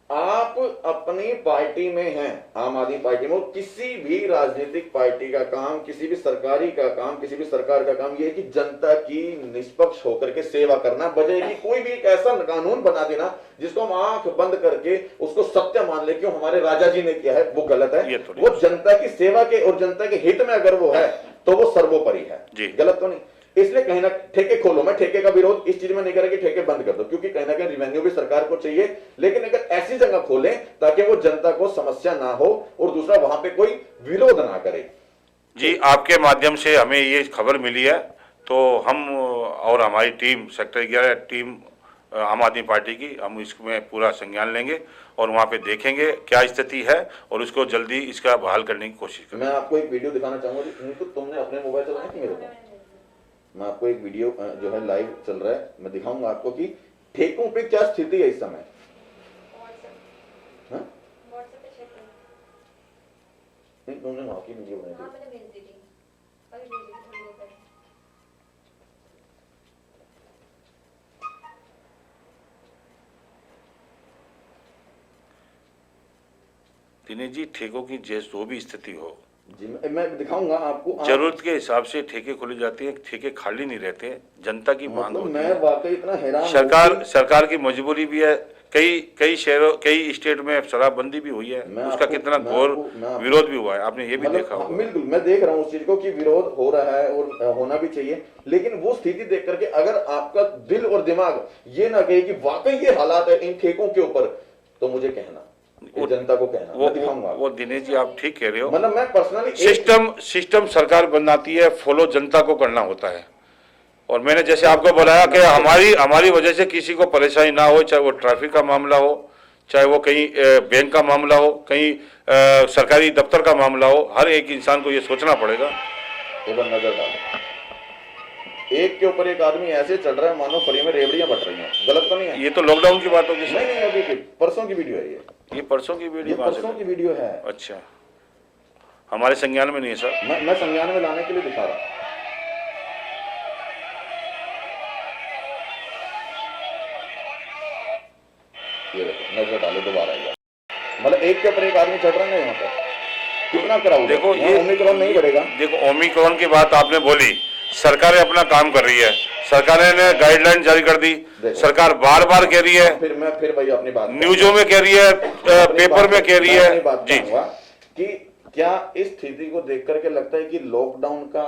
आप अपनी पार्टी में हैं, आम आदमी पार्टी में, और किसी भी राजनीतिक पार्टी का काम, किसी भी सरकारी का काम, किसी भी सरकार का काम ये है कि जनता की निष्पक्ष होकर के सेवा करना, बजाय कि कोई भी एक ऐसा कानून बना देना जिसको हम आंख बंद करके उसको सत्य मान ले क्यों हमारे राजा जी ने किया है, वो गलत है। वो जनता की सेवा के और जनता के हित में अगर वो है तो वो सर्वोपरि है, गलत तो नहीं। इसलिए कहीं ना ठेके खोलो, मैं ठेके का विरोध इस चीज में नहीं करें कि ठेके बंद कर दो, क्योंकि कहीं ना कहीं रिवेन्यू भी सरकार को चाहिए, लेकिन अगर ऐसी जगह खोलें ताकि वो जनता को समस्या ना हो और दूसरा वहां पे कोई विरोध ना करे। जी, आपके माध्यम से हमें ये खबर मिली है तो हम और हमारी टीम सेक्टर 11 टीम आम आदमी पार्टी की, हम इसमें पूरा संज्ञान लेंगे और वहाँ पे देखेंगे क्या स्थिति है और उसको जल्दी इसका बहाल करने की कोशिश करेंगे। मैं आपको एक वीडियो दिखाना चाहूंगा जी, तुमने अपने मोबाइल से बनाई थी मेरे को। मैं आपको एक वीडियो जो है लाइव चल रहा है, मैं दिखाऊंगा आपको कि ठेकों पे क्या स्थिति है इस समय। हाँ? नहीं, तुमने वहां की वीडियो बनाई थी। दिनेश जी, ठेकों की जो भी स्थिति हो जी, मैं दिखाऊंगा आपको। जरूरत के हिसाब से ठेके खोले जाते हैं, ठेके खाली नहीं रहते, जनता की मांग मतलब होती मैं है। वाकई इतना हैरान हूं सरकार की मजबूरी भी है। कई शहरों, कई स्टेट में शराबबंदी भी हुई है, उसका कितना घोर विरोध भी हुआ है, आपने ये भी देखा होगा। बिल्कुल, मैं देख रहा हूँ उस चीज को कि विरोध हो रहा है और होना भी चाहिए, लेकिन वो स्थिति देख करके अगर आपका दिल और दिमाग ये ना कहे कि वाकई ये हालात है इन ठेकों के ऊपर, तो मुझे कहना, जनता को कहना, मैं दिखाऊंगा। वो दिनेश जी आप ठीक कह रहे हो, मतलब मैं पर्सनली सिस्टम सरकार बनाती है, फॉलो जनता को करना होता है। और मैंने जैसे आपको बताया कि हमारी वजह से किसी को परेशानी ना हो, चाहे वो ट्रैफिक का मामला हो, चाहे वो कहीं बैंक का मामला हो, कहीं सरकारी दफ्तर का मामला हो, हर एक इंसान को ये सोचना पड़ेगा। नजर डालो, एक के ऊपर एक आदमी ऐसे चल रहा है मानो फ्री में रेवड़ियां बट रही हैं। गलत तो नहीं है? ये तो लॉकडाउन की बात होगी। नहीं, अभी परसों की वीडियो है ये परसों की वीडियो, परसों की वीडियो है। अच्छा, हमारे संज्ञान में नहीं है सर। मैं संज्ञान में लाने के लिए दिखा रहा। ये देखो, नजर डालो, दोबारा आएगा। मतलब एक के ऊपर एक आदमी चढ़ रहा है यहाँ पर, कितना क्राउड। देखो ये ओमिक्रॉन नहीं बढ़ेगा। देखो ओमिक्रॉन की बात आपने बोली, सरकारें अपना काम कर रही है, सरकार ने गाइडलाइन जारी कर दी, सरकार बार बार कह रही है, फिर भाई अपनी बात न्यूजों में कह रही है, पेपर में कह रही है जी, कि क्या इस स्थिति को देख करके लगता है कि लॉकडाउन का,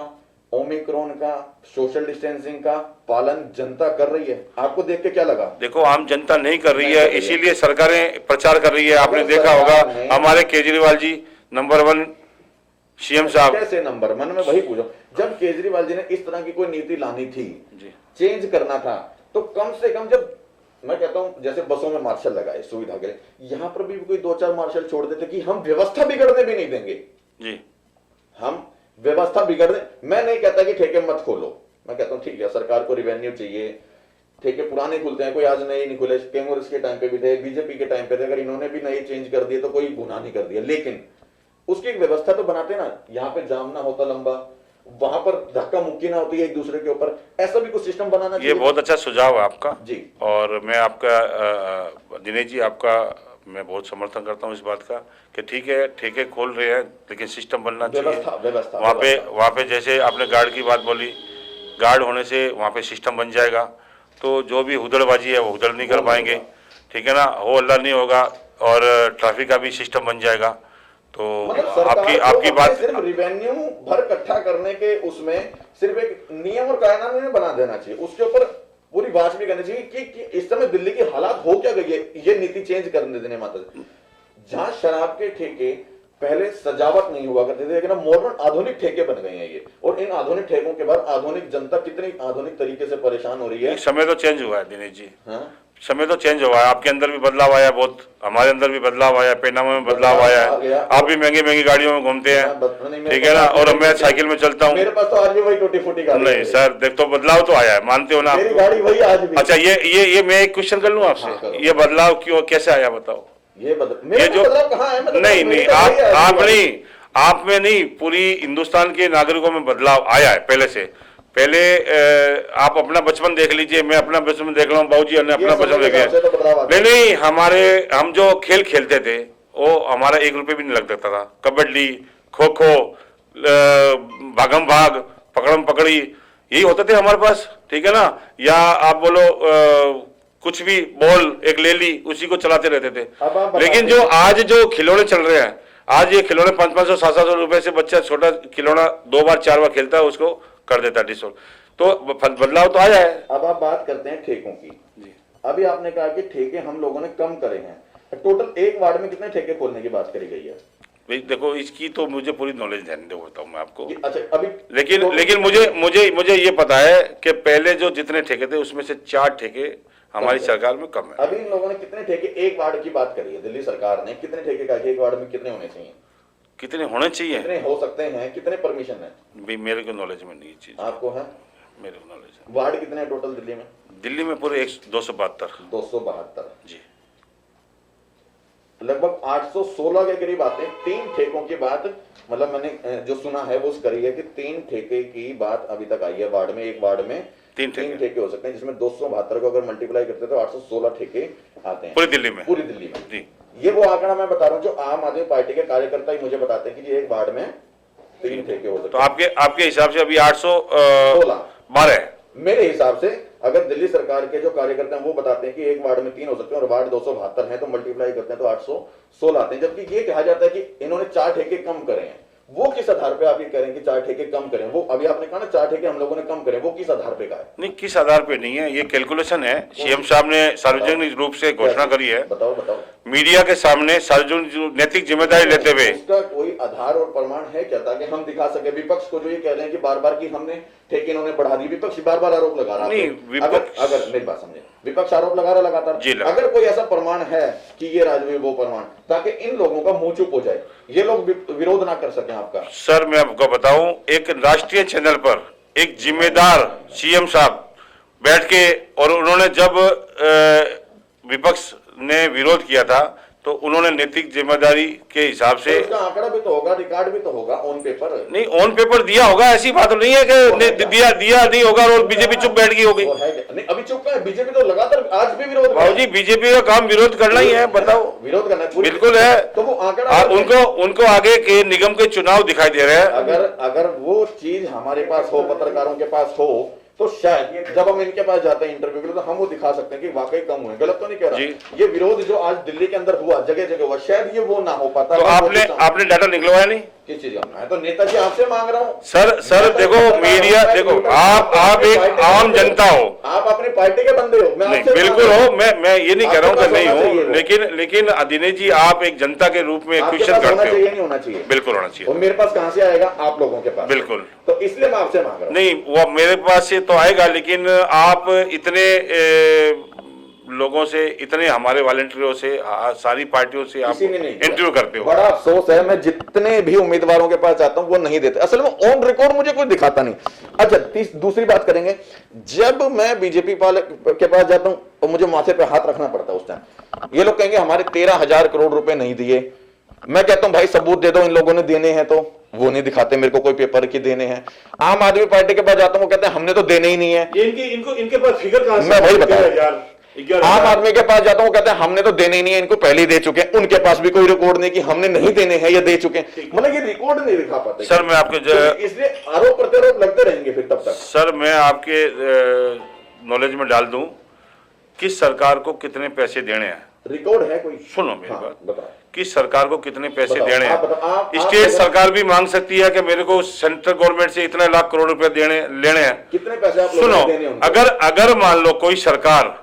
ओमिक्रॉन का, सोशल डिस्टेंसिंग का पालन जनता कर रही है? आपको देख के क्या लगा? देखो आम जनता नहीं कर रही है, इसीलिए सरकारें प्रचार कर रही है। आपने देखा होगा हमारे केजरीवाल जी नंबर 1 सीएम साहब। कैसे नंबर 1? मैं वही पूछा, जब केजरीवाल जी ने इस तरह की कोई नीति लानी थी, चेंज करना था, तो कम से कम, जब मैं कहता हूं जैसे बसों में मार्शल लगाए सुविधा के लिए, यहां पर भी कोई 2-4 मार्शल छोड़ देते कि हम व्यवस्था बिगड़ने भी नहीं देंगे जी, हम व्यवस्था बिगड़ने। मैं नहीं कहता कि ठेके मत खोलो, मैं कहता हूं ठीक है, सरकार को रिवेन्यू चाहिए, ठेके पुराने खुलते हैं, कोई आज नए नहीं खुले, कांग्रेस के टाइम पे भी थे, बीजेपी के टाइम पे थे, अगर इन्होंने भी नए चेंज कर दिए तो कोई गुनाह नहीं कर दिया, लेकिन उसकी एक व्यवस्था तो बनाते ना। यहाँ पे जाम ना होता लंबा, वहां पर धक्का मुक्की ना होती है एक दूसरे के ऊपर, ऐसा भी कुछ सिस्टम बनाना चाहिए। ये बहुत अच्छा सुझाव है आपका जी, और मैं आपका दिनेश जी, आपका मैं बहुत समर्थन करता हूँ इस बात का कि ठीक है ठेके खोल रहे हैं, लेकिन सिस्टम बनना चाहिए वहाँ पे जैसे आपने गार्ड की बात बोली, गार्ड होने से वहाँ पे सिस्टम बन जाएगा, तो जो भी हुदड़बाजी है वो हुदड़ नहीं कर पाएंगे, ठीक है ना, हो अल्लाह नहीं होगा, और ट्रैफिक का भी सिस्टम बन जाएगा। तो आपकी बात, सिर्फ रिवेन्यू भर इकट्ठा करने के उसमें सिर्फ एक नियम और कायदा बना देना चाहिए, उसके ऊपर पूरी बात भी करनी चाहिए कि इस समय दिल्ली की हालात हो क्या गई है, ये नीति चेंज करने देने माता। जहां शराब के ठेके पहले सजावट नहीं हुआ करते थे, लेकिन मॉडर्न आधुनिक ठेके बन गए हैं ये, और इन आधुनिक ठेकों के बाद आधुनिक जनता कितनी आधुनिक तरीके से परेशान हो रही है। समय तो चेंज हुआ है दिनेश जी, समय तो चेंज हुआ है, आपके अंदर भी बदलाव आया, बहुत हमारे अंदर भी बदलाव आया, पहनावे में बदलाव आया है, आप भी महंगी महंगी गाड़ियों में घूमते हैं, ठीक है ना, और मैं साइकिल में चलता हूँ। मेरे पास तो आज भी वही टूटी फूटी गाड़ी नहीं सर, देख तो बदलाव तो आया है, मानते हो ना? मेरी गाड़ी वही आज भी। अच्छा, ये मैं एक क्वेश्चन कर लूँ आपसे, ये बदलाव क्यों, कैसे आया बताओ? ये जो बदलाव कहाँ है? नहीं, आप नहीं, आप में नहीं, पूरी हिंदुस्तान के नागरिकों में बदलाव आया है पहले से। पहले आप अपना बचपन देख लीजिए, मैं अपना बचपन देख रहा हूँ, बाबूजी ने अपना बचपन देखा। नहीं, हम जो खेल खेलते थे वो हमारा 1 रुपये भी नहीं लग सकता था। कबड्डी, खो खो, भागम भाग, पकड़म पकड़ी, यही होते थे हमारे पास, ठीक है ना, या आप बोलो कुछ भी, बॉल एक ले ली, उसी को चलाते रहते थे। लेकिन जो आज जो खिलौने चल रहे हैं, आज ये खिलौने 500-500, 700 रुपए से बच्चा छोटा खिलौना 2 बार 4 बार खेलता है, उसको कर देता है डिसऑल, तो बदलाव तो आया है। अब आप बात करते हैं ठेकों की जी। अभी आपने कहा कि ठेके हम लोगों ने कम करे हैं, टोटल एक वार्ड में कितने ठेके खोलने की बात करी गई है? देखो इसकी तो मुझे पूरी नॉलेज है, बताऊं मैं आपको। अच्छा, अभी लेकिन मुझे ये पता है कि पहले जो जितने ठेके थे उसमें से 4 ठेके हमारी सरकार में कम है। अभी इन लोगों ने कितने ठेके एक वार्ड की बात करी है, दिल्ली सरकार ने कितने ठेके का एक वार्ड में कितने होने चाहिए, कितने होने चाहिए, कितने हो सकते हैं, कितने परमिशन है? भी मेरे को नॉलेज में नहीं चीज, आपको है? मेरे को नॉलेज है। वार्ड कितने हैं टोटल दिल्ली में? दिल्ली में पूरे 272 272 जी, लगभग 816 के करीब आते हैं। 3 ठेकों की बात, मतलब मैंने जो सुना है वो करी है कि 3 ठेके की बात अभी तक आई है वार्ड में। एक वार्ड में 3 ठेके हो सकते हैं, जिसमें 272 को अगर मल्टीप्लाई करते तो 816 ठेके आते हैं पूरी दिल्ली में। पूरी दिल्ली में जी, ये वो आंकड़ा मैं बता रहा हूँ जो आम आदमी पार्टी के कार्यकर्ता ही मुझे बताते हैं कि ये एक वार्ड में 3 ठेके हो सकते तो हैं। आपके हिसाब से अभी 812 है। मेरे हिसाब से अगर दिल्ली सरकार के जो कार्यकर्ता हैं वो बताते हैं कि एक वार्ड में 3 हो सकते हैं और वार्ड 272 है, तो मल्टीप्लाई करते हैं तो 816 आते हैं। जबकि ये कहा जाता है कि इन्होंने 4 ठेके कम करे हैं। वो किस आधार पे आप ये कह रहे हैं कि 4 ठेके कम करें? वो अभी आपने कहा ना 4 ठेके हम लोगों ने कम करे, वो किस आधार पे कहा है? नहीं, किस आधार पे नहीं है, ये कैलकुलेशन है। सीएम साहब ने सार्वजनिक रूप से घोषणा करी है, बताओ बताओ। मीडिया के सामने सार्वजनिक नैतिक जिम्मेदारी लेते हुए। उसका कोई आधार और प्रमाण है क्या, ताकि हम दिखा सके विपक्ष को जो ये कह रहे हैं कि बार बार की हमने ठेके इन्होंने बढ़ा दी? विपक्ष बार बार आरोप लगा रहा है। नहीं, अगर मेरी बात समझे, विपक्ष आरोप लगा रहा लगातार। अगर कोई ऐसा प्रमाण है कि ये राजवी वो प्रमाण, ताकि इन लोगों का मुंह चुप हो जाए, ये लोग विरोध ना कर सके आपका। सर मैं आपको बताऊं, एक राष्ट्रीय चैनल पर एक जिम्मेदार सीएम साहब बैठ के, और उन्होंने जब विपक्ष ने विरोध किया था तो उन्होंने नैतिक जिम्मेदारी के हिसाब से, तो उसका आंकड़ा भी तो होगा, रिकॉर्ड भी तो होगा ऑन पेपर। नहीं ऑन पेपर दिया होगा, ऐसी बात नहीं है कि दिया नहीं होगा और बीजेपी चुप बैठ गई होगी। नहीं, अभी चुप है बीजेपी, तो लगातार आज भी विरोध। बाबूजी बीजेपी का काम विरोध करना ही है, बताओ। विरोध करना है, बिल्कुल है। तो वो आंकड़ा उनको आगे के निगम के चुनाव दिखाई दे रहे हैं। अगर वो चीज हमारे पास हो, पत्रकारों के पास हो, तो शायद जब हम इनके पास जाते हैं इंटरव्यू के लिए, तो हम वो दिखा सकते हैं कि वाकई कम हुए। गलत तो नहीं कह रहा। ये विरोध जो आज दिल्ली के अंदर हुआ, जगह जगह हुआ, शायद ये वो ना हो पाता। तो आपने डाटा निकलवाया नहीं? किस चीज का? मैं तो नेताजी आपसे मांग रहा हूँ। सर देखो, मीडिया देखो, आप एक आम जनता हो, आप अपनी पार्टी के बंदे हो। नहीं बिल्कुल हो, मैं ये नहीं कह रहा हूँ कि नहीं हूँ, लेकिन दिनेश जी आप एक जनता के रूप में क्वेश्चन करते हो। नहीं होना चाहिए, बिल्कुल होना चाहिए। और मेरे पास कहाँ से आएगा? आप लोगों के पास। बिल्कुल, तो इसलिए मैं आपसे मांग रहा हूँ। नहीं, वो मेरे पास से तो आएगा, लेकिन आप इतने लोगों से, इतने हमारे वॉलंटियरों से, सारी पार्टियों से आप इंटरव्यू करते हो। बड़ा अफसोस है, मैं जितने भी उम्मीदवारों के पास जाता हूं वो नहीं देते। असल में ऑन रिकॉर्ड मुझे कोई दिखाता नहीं। अच्छा, दूसरी बात करेंगे, जब मैं बीजेपी वाले के पास जाता हूं और मुझे माथे पे हाथ रखना पड़ता है उस टाइम, ये लोग कहेंगे हमारे 13,000 करोड़ रुपए नहीं दिए। मैं कहता हूं भाई सबूत दे दो, इन लोगों ने देने हैं, तो वो नहीं दिखाते मेरे को कोई पेपर के देने हैं। आम आदमी पार्टी के पास जाता हूं, वो कहते हैं हमने तो देने ही नहीं है। इनके पास फिगर कहां से? मैं वही बता रहा हूं। आम आदमी के पास जाता हूं, कहते हैं हमने तो देने ही नहीं है, इनको पहले ही दे चुके हैं। उनके पास भी कोई रिकॉर्ड नहीं कि हमने नहीं देने हैं या दे चुके हैं। मतलब ये रिकॉर्ड नहीं दिखा पाते। सर मैं आपके इसलिए आरोप प्रत्यारोप लगते रहेंगे फिर तब तक। सर मैं आपके नॉलेज में डाल दूं, किस सरकार को कितने पैसे देने हैं? रिकॉर्ड है कोई? सुनो मेरी बात, बताओ। किस सरकार को कितने पैसे देने हैं? स्टेट स्टेट सरकार भी मांग सकती है कि मेरे को सेंट्रल गवर्नमेंट से इतने लाख करोड़ रुपए लेने हैं। कितने पैसे आप सुनो, अगर मान लो कोई सरकार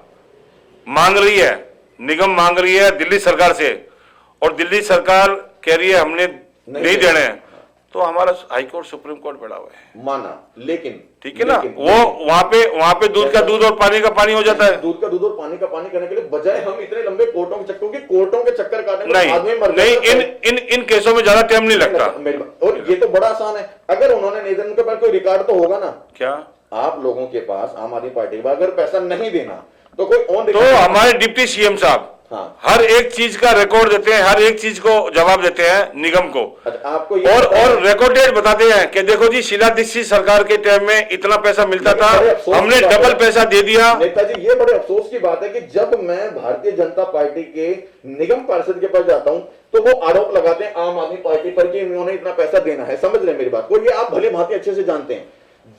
मांग रही है, निगम मांग रही है दिल्ली सरकार से, और दिल्ली सरकार कह रही है हमने नहीं देने हैं, तो हमारा हाईकोर्ट सुप्रीम कोर्ट बैठा हुआ है, माना। लेकिन ठीक है ना, वो वहां पे दूध का दूध और पानी का पानी हो जाता है। दूध का दूध और पानी का पानी करने के लिए बजाय हम इतने लंबे कोर्टों के चक्कर काटने नहीं, इन केसों में ज्यादा टाइम नहीं लगता। और ये तो बड़ा आसान है। अगर उन्होंने नहीं देने, उनके पास कोई रिकॉर्ड तो होगा ना। क्या आप लोगों के पास, आम आदमी पार्टी के पास अगर पैसा नहीं देना तो कोई ऑन, तो हमारे डिप्टी सीएम साहब हर एक चीज का रिकॉर्ड देते हैं, हर एक चीज को जवाब देते हैं निगम को। अच्छा, आपको और रिकॉर्डेड बताते हैं कि देखो जी शीला दीक्षित सरकार के टाइम में इतना पैसा मिलता था, हमने डबल पैसा दे दिया। नेताजी ये बड़े अफसोस की बात है कि जब मैं भारतीय जनता पार्टी के निगम पार्षद के पास जाता हूं तो वो आरोप लगाते हैं आम आदमी पार्टी पर कि उन्होंने इतना पैसा देना है। समझ रहे मेरी बात को? ये आप भली भांति अच्छे से जानते हैं।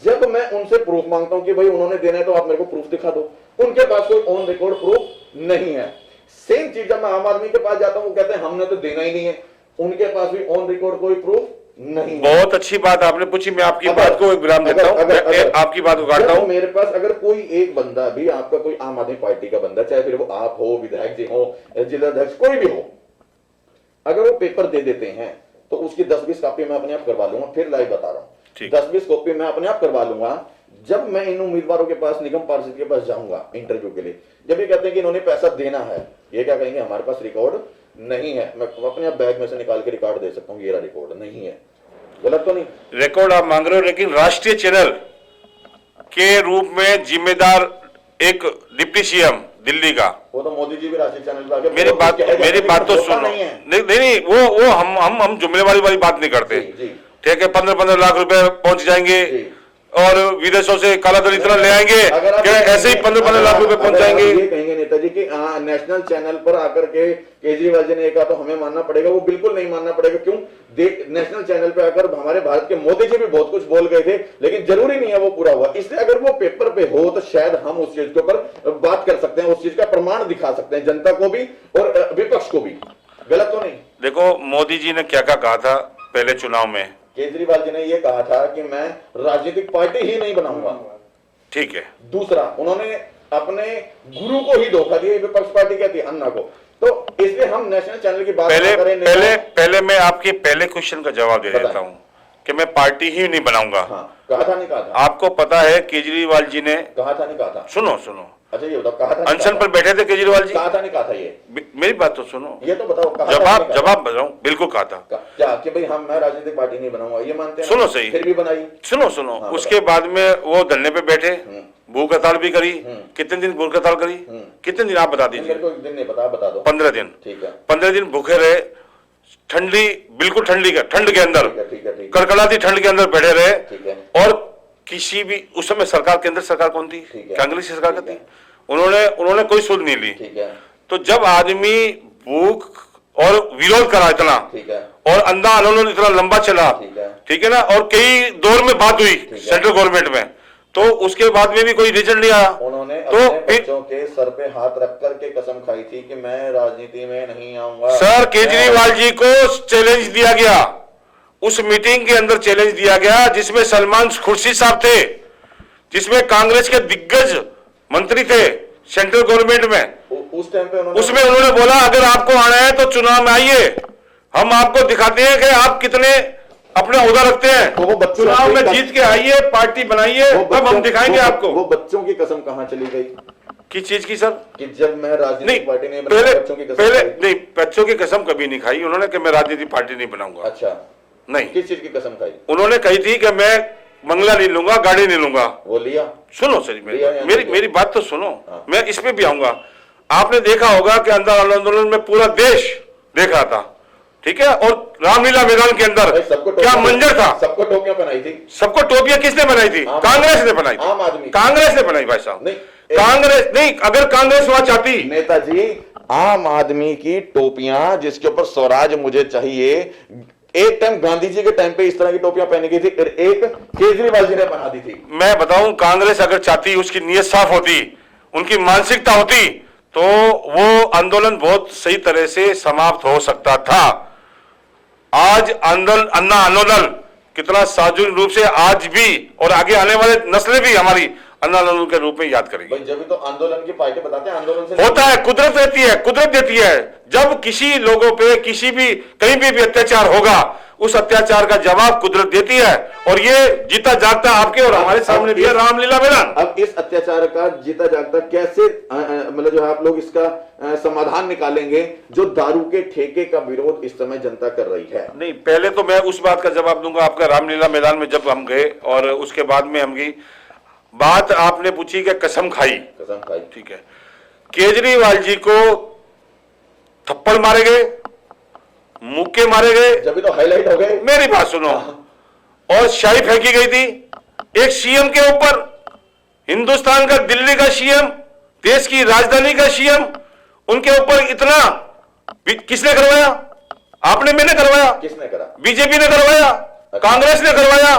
जब मैं उनसे प्रूफ मांगता हूं कि भाई उन्होंने देना है तो आप मेरे को प्रूफ दिखा दो, उनके पास कोई ऑन रिकॉर्ड प्रूफ नहीं है। सेम चीज जब मैं आम आदमी के पास जाता हूं, वो कहते हैं हमने तो देना ही नहीं है, उनके पास भी ऑन रिकॉर्ड कोई प्रूफ नहीं है। बहुत अच्छी बात आपने पूछी, मैं आपकी बात को एक विराम देता हूं, आपकी बात को काटता हूं। मेरे पास अगर कोई एक बंदा भी, आपका कोई आम आदमी पार्टी का बंदा, चाहे फिर वो आप हो, विधायक जी हो, जिलाध्यक्ष, कोई भी हो, अगर वो पेपर दे देते हैं तो उसकी 10-20 कॉपी मैं अपने आप करवा लूंगा। फिर लाइव बता रहा हूं, 10-20 कॉपी मैं अपने आप करवा लूंगा। जब मैं इन उम्मीदवारों के पास, निगम पार्षद के पास जाऊंगा इंटरव्यू के लिए, जब ये कहते हैं कि इन्होंने पैसा देना है, ये क्या कहेंगे, हमारे पास रिकॉर्ड नहीं है। मैं अपने बैग में से निकाल के रिकॉर्ड दे सकता हूँ, ये रहा रिकॉर्ड, नहीं है। गलत तो नहीं? रिकॉर्ड आप मांग रहे हो, लेकिन राष्ट्रीय चैनल के रूप में जिम्मेदार एक डिप्टी सीएम दिल्ली का, वो तो मोदी जी भी राष्ट्रीय चैनल पे आके मेरी बात तो सुनो। नहीं, वो हम जुम्मेवारी वाली बात नहीं करते। ठीक है, 15-15 लाख रुपए पहुंच जाएंगे और विदेशों से काला धन इतना ले आएंगे कि ऐसे ही 15-15 लाख रुपए पहुंच जाएंगे। ये कहेंगे नेताजी कि नेशनल चैनल पर आकर के केजरीवाल जी ने कहा तो हमें मानना पड़ेगा, वो बिल्कुल नहीं मानना पड़ेगा। क्यों? नेशनल चैनल पे आकर हमारे भारत के मोदी जी भी बहुत कुछ बोल गए थे, लेकिन जरूरी नहीं है वो पूरा हुआ। इसलिए अगर वो पेपर पे हो तो शायद हम उस चीज के ऊपर बात कर सकते हैं, उस चीज का प्रमाण दिखा सकते हैं जनता को भी और विपक्ष को भी। गलत तो नहीं? देखो, मोदी जी ने क्या क्या कहा था पहले चुनाव में। केजरीवाल जी ने यह कहा था कि मैं राजनीतिक पार्टी ही नहीं बनाऊंगा। ठीक है। दूसरा, उन्होंने अपने गुरु को ही धोखा दिया, विपक्ष पार्टी क्या थी, अन्ना को। तो इसलिए हम नेशनल चैनल की बात पहले मैं आपके पहले क्वेश्चन का जवाब दे देता हूं कि मैं पार्टी ही नहीं बनाऊंगा। हाँ, कहा था नहीं कहा था? आपको पता है केजरीवाल जी ने कहा था नहीं कहा था? सुनो। अच्छा ये बताओ, कहा था अनशन पर बैठे थे केजरीवाल जी? कहा था नहीं कहा था? ये मेरी बात तो सुनो, ये तो बताओ। जवाब बताऊं? बिल्कुल कहा था क्या कि भाई हम, मैं राजनीतिक पार्टी नहीं बनाऊंगा, ये मानते हैं? सुनो सही, फिर भी बनाई। सुनो। उसके बाद में वो धरने पे बैठे, भूख हड़ताल भी करी। कितने दिन भूख हड़ताल करी? कितने दिन आप बता दीजिए? मेरे को एक दिन नहीं पता, बता दो। 15 दिन। ठीक है। 15 दिन भूखे रहे, ठंडी, बिल्कुल ठंड के अंदर, कड़कड़ाती ठंड के अंदर बैठे रहे। और किसी भी, उस समय सरकार, केंद्र सरकार कौन थी? कांग्रेस की सरकार थी। उन्होंने कोई सुध नहीं ली। तो जब आदमी भूख और विरोध करा इतना, और अंधा आंदोलन इतना लंबा चला, ठीक है ना, और कई दौर में बात हुई सेंट्रल गवर्नमेंट में, तो उसके बाद में भी कोई रिजल्ट नहीं आया। उन्होंने तो अपने बच्चों के सर पे हाथ रख करके कसम खाई थी कि मैं राजनीति में नहीं आऊंगा। सर, केजरीवाल जी को चैलेंज दिया गया, उस मीटिंग के अंदर चैलेंज दिया गया जिसमें सलमान खुर्शीद साहब थे, जिसमें कांग्रेस के दिग्गज मंत्री थे सेंट्रल गवर्नमेंट में। उस टाइम पे उसमें उन्होंने बोला अगर आपको आना है तो चुनाव में आइए, हम आपको दिखाते हैं कि आप कितने अपना ओहदा रखते हैं, तो वो चुनाव में जीत के आइए, पार्टी बनाइए, तब हम दिखाएंगे आपको। वो बच्चों की कसम कहां चली गई? किस चीज की सर? कि जब मैं राजनीतिक पार्टी नहीं बनाऊंगा, बच्चों की कसम कभी नहीं खाई उन्होंने कि मैं राजनीतिक पार्टी नहीं बनाऊंगा। अच्छा, नहीं, किस चीज की कसम खाई? उन्होंने कही थी कि मैं बंगला नहीं लूंगा, गाड़ी नहीं लूंगा। वो लिया? सुनो सर, मेरी बात तो सुनो। हाँ। मैं इसमें भी आऊंगा। आपने देखा होगा कि अंदर आंदोलन में पूरा देश देख रहा था, ठीक है, और रामलीला मैदान के अंदर क्या मंजर था। सबको टोपियां बनाई थी। सबको टोपियां किसने बनाई थी? कांग्रेस ने बनाई थी। आम आदमी, कांग्रेस ने बनाई भाई साहब। कांग्रेस नहीं, अगर कांग्रेस वहां चाहती। नेताजी, आम आदमी की टोपियां जिसके ऊपर स्वराज मुझे चाहिए, एक टाइम गांधी जी के टाइम पे इस तरह की टोपियां पहनी गई थी, एक केजरीवाल जी ने बना दी थी। मैं बताऊं, कांग्रेस अगर चाहती, उसकी नीयत साफ होती, उनकी मानसिकता होती, तो वो आंदोलन बहुत सही तरह से समाप्त हो सकता था। आज अन्ना आंदोलन कितना सार्वजनिक रूप से आज भी और आगे आने वाले नस्लें भी हमारी अन्ना आंदोलन के रूप में याद करेगी। जब तो आंदोलन की पार्टी बताते हैं, आंदोलन से होता है, कुदरत देती है। जब किसी लोगों पे किसी भी कहीं भी अत्याचार होगा, उस अत्याचार का जवाब कुदरत देती है, और ये जीता जागता आपके और हमारे सामने भी है रामलीला मैदान। अब इस अत्याचार का जीता जागता कैसे, मतलब जो है आप लोग इसका समाधान निकालेंगे, जो दारू के ठेके का विरोध इस समय जनता कर रही है? नहीं, पहले तो मैं उस बात का जवाब दूंगा आपका। रामलीला मैदान में जब हम गए और उसके बाद में हम गई बात, आपने पूछी कि कसम खाई, ठीक है, केजरीवाल जी को थप्पड़ मारे गए, मुक्के मारे गए, जब तो हाईलाइट हो गए। मेरी बात सुनो, और शाही फेंकी गई थी एक सीएम के ऊपर, हिंदुस्तान का, दिल्ली का सीएम, देश की राजधानी का सीएम, उनके ऊपर इतना किसने करवाया? आपने, मैंने करवाया? किसने करा? बीजेपी ने करवाया, कांग्रेस ने करवाया।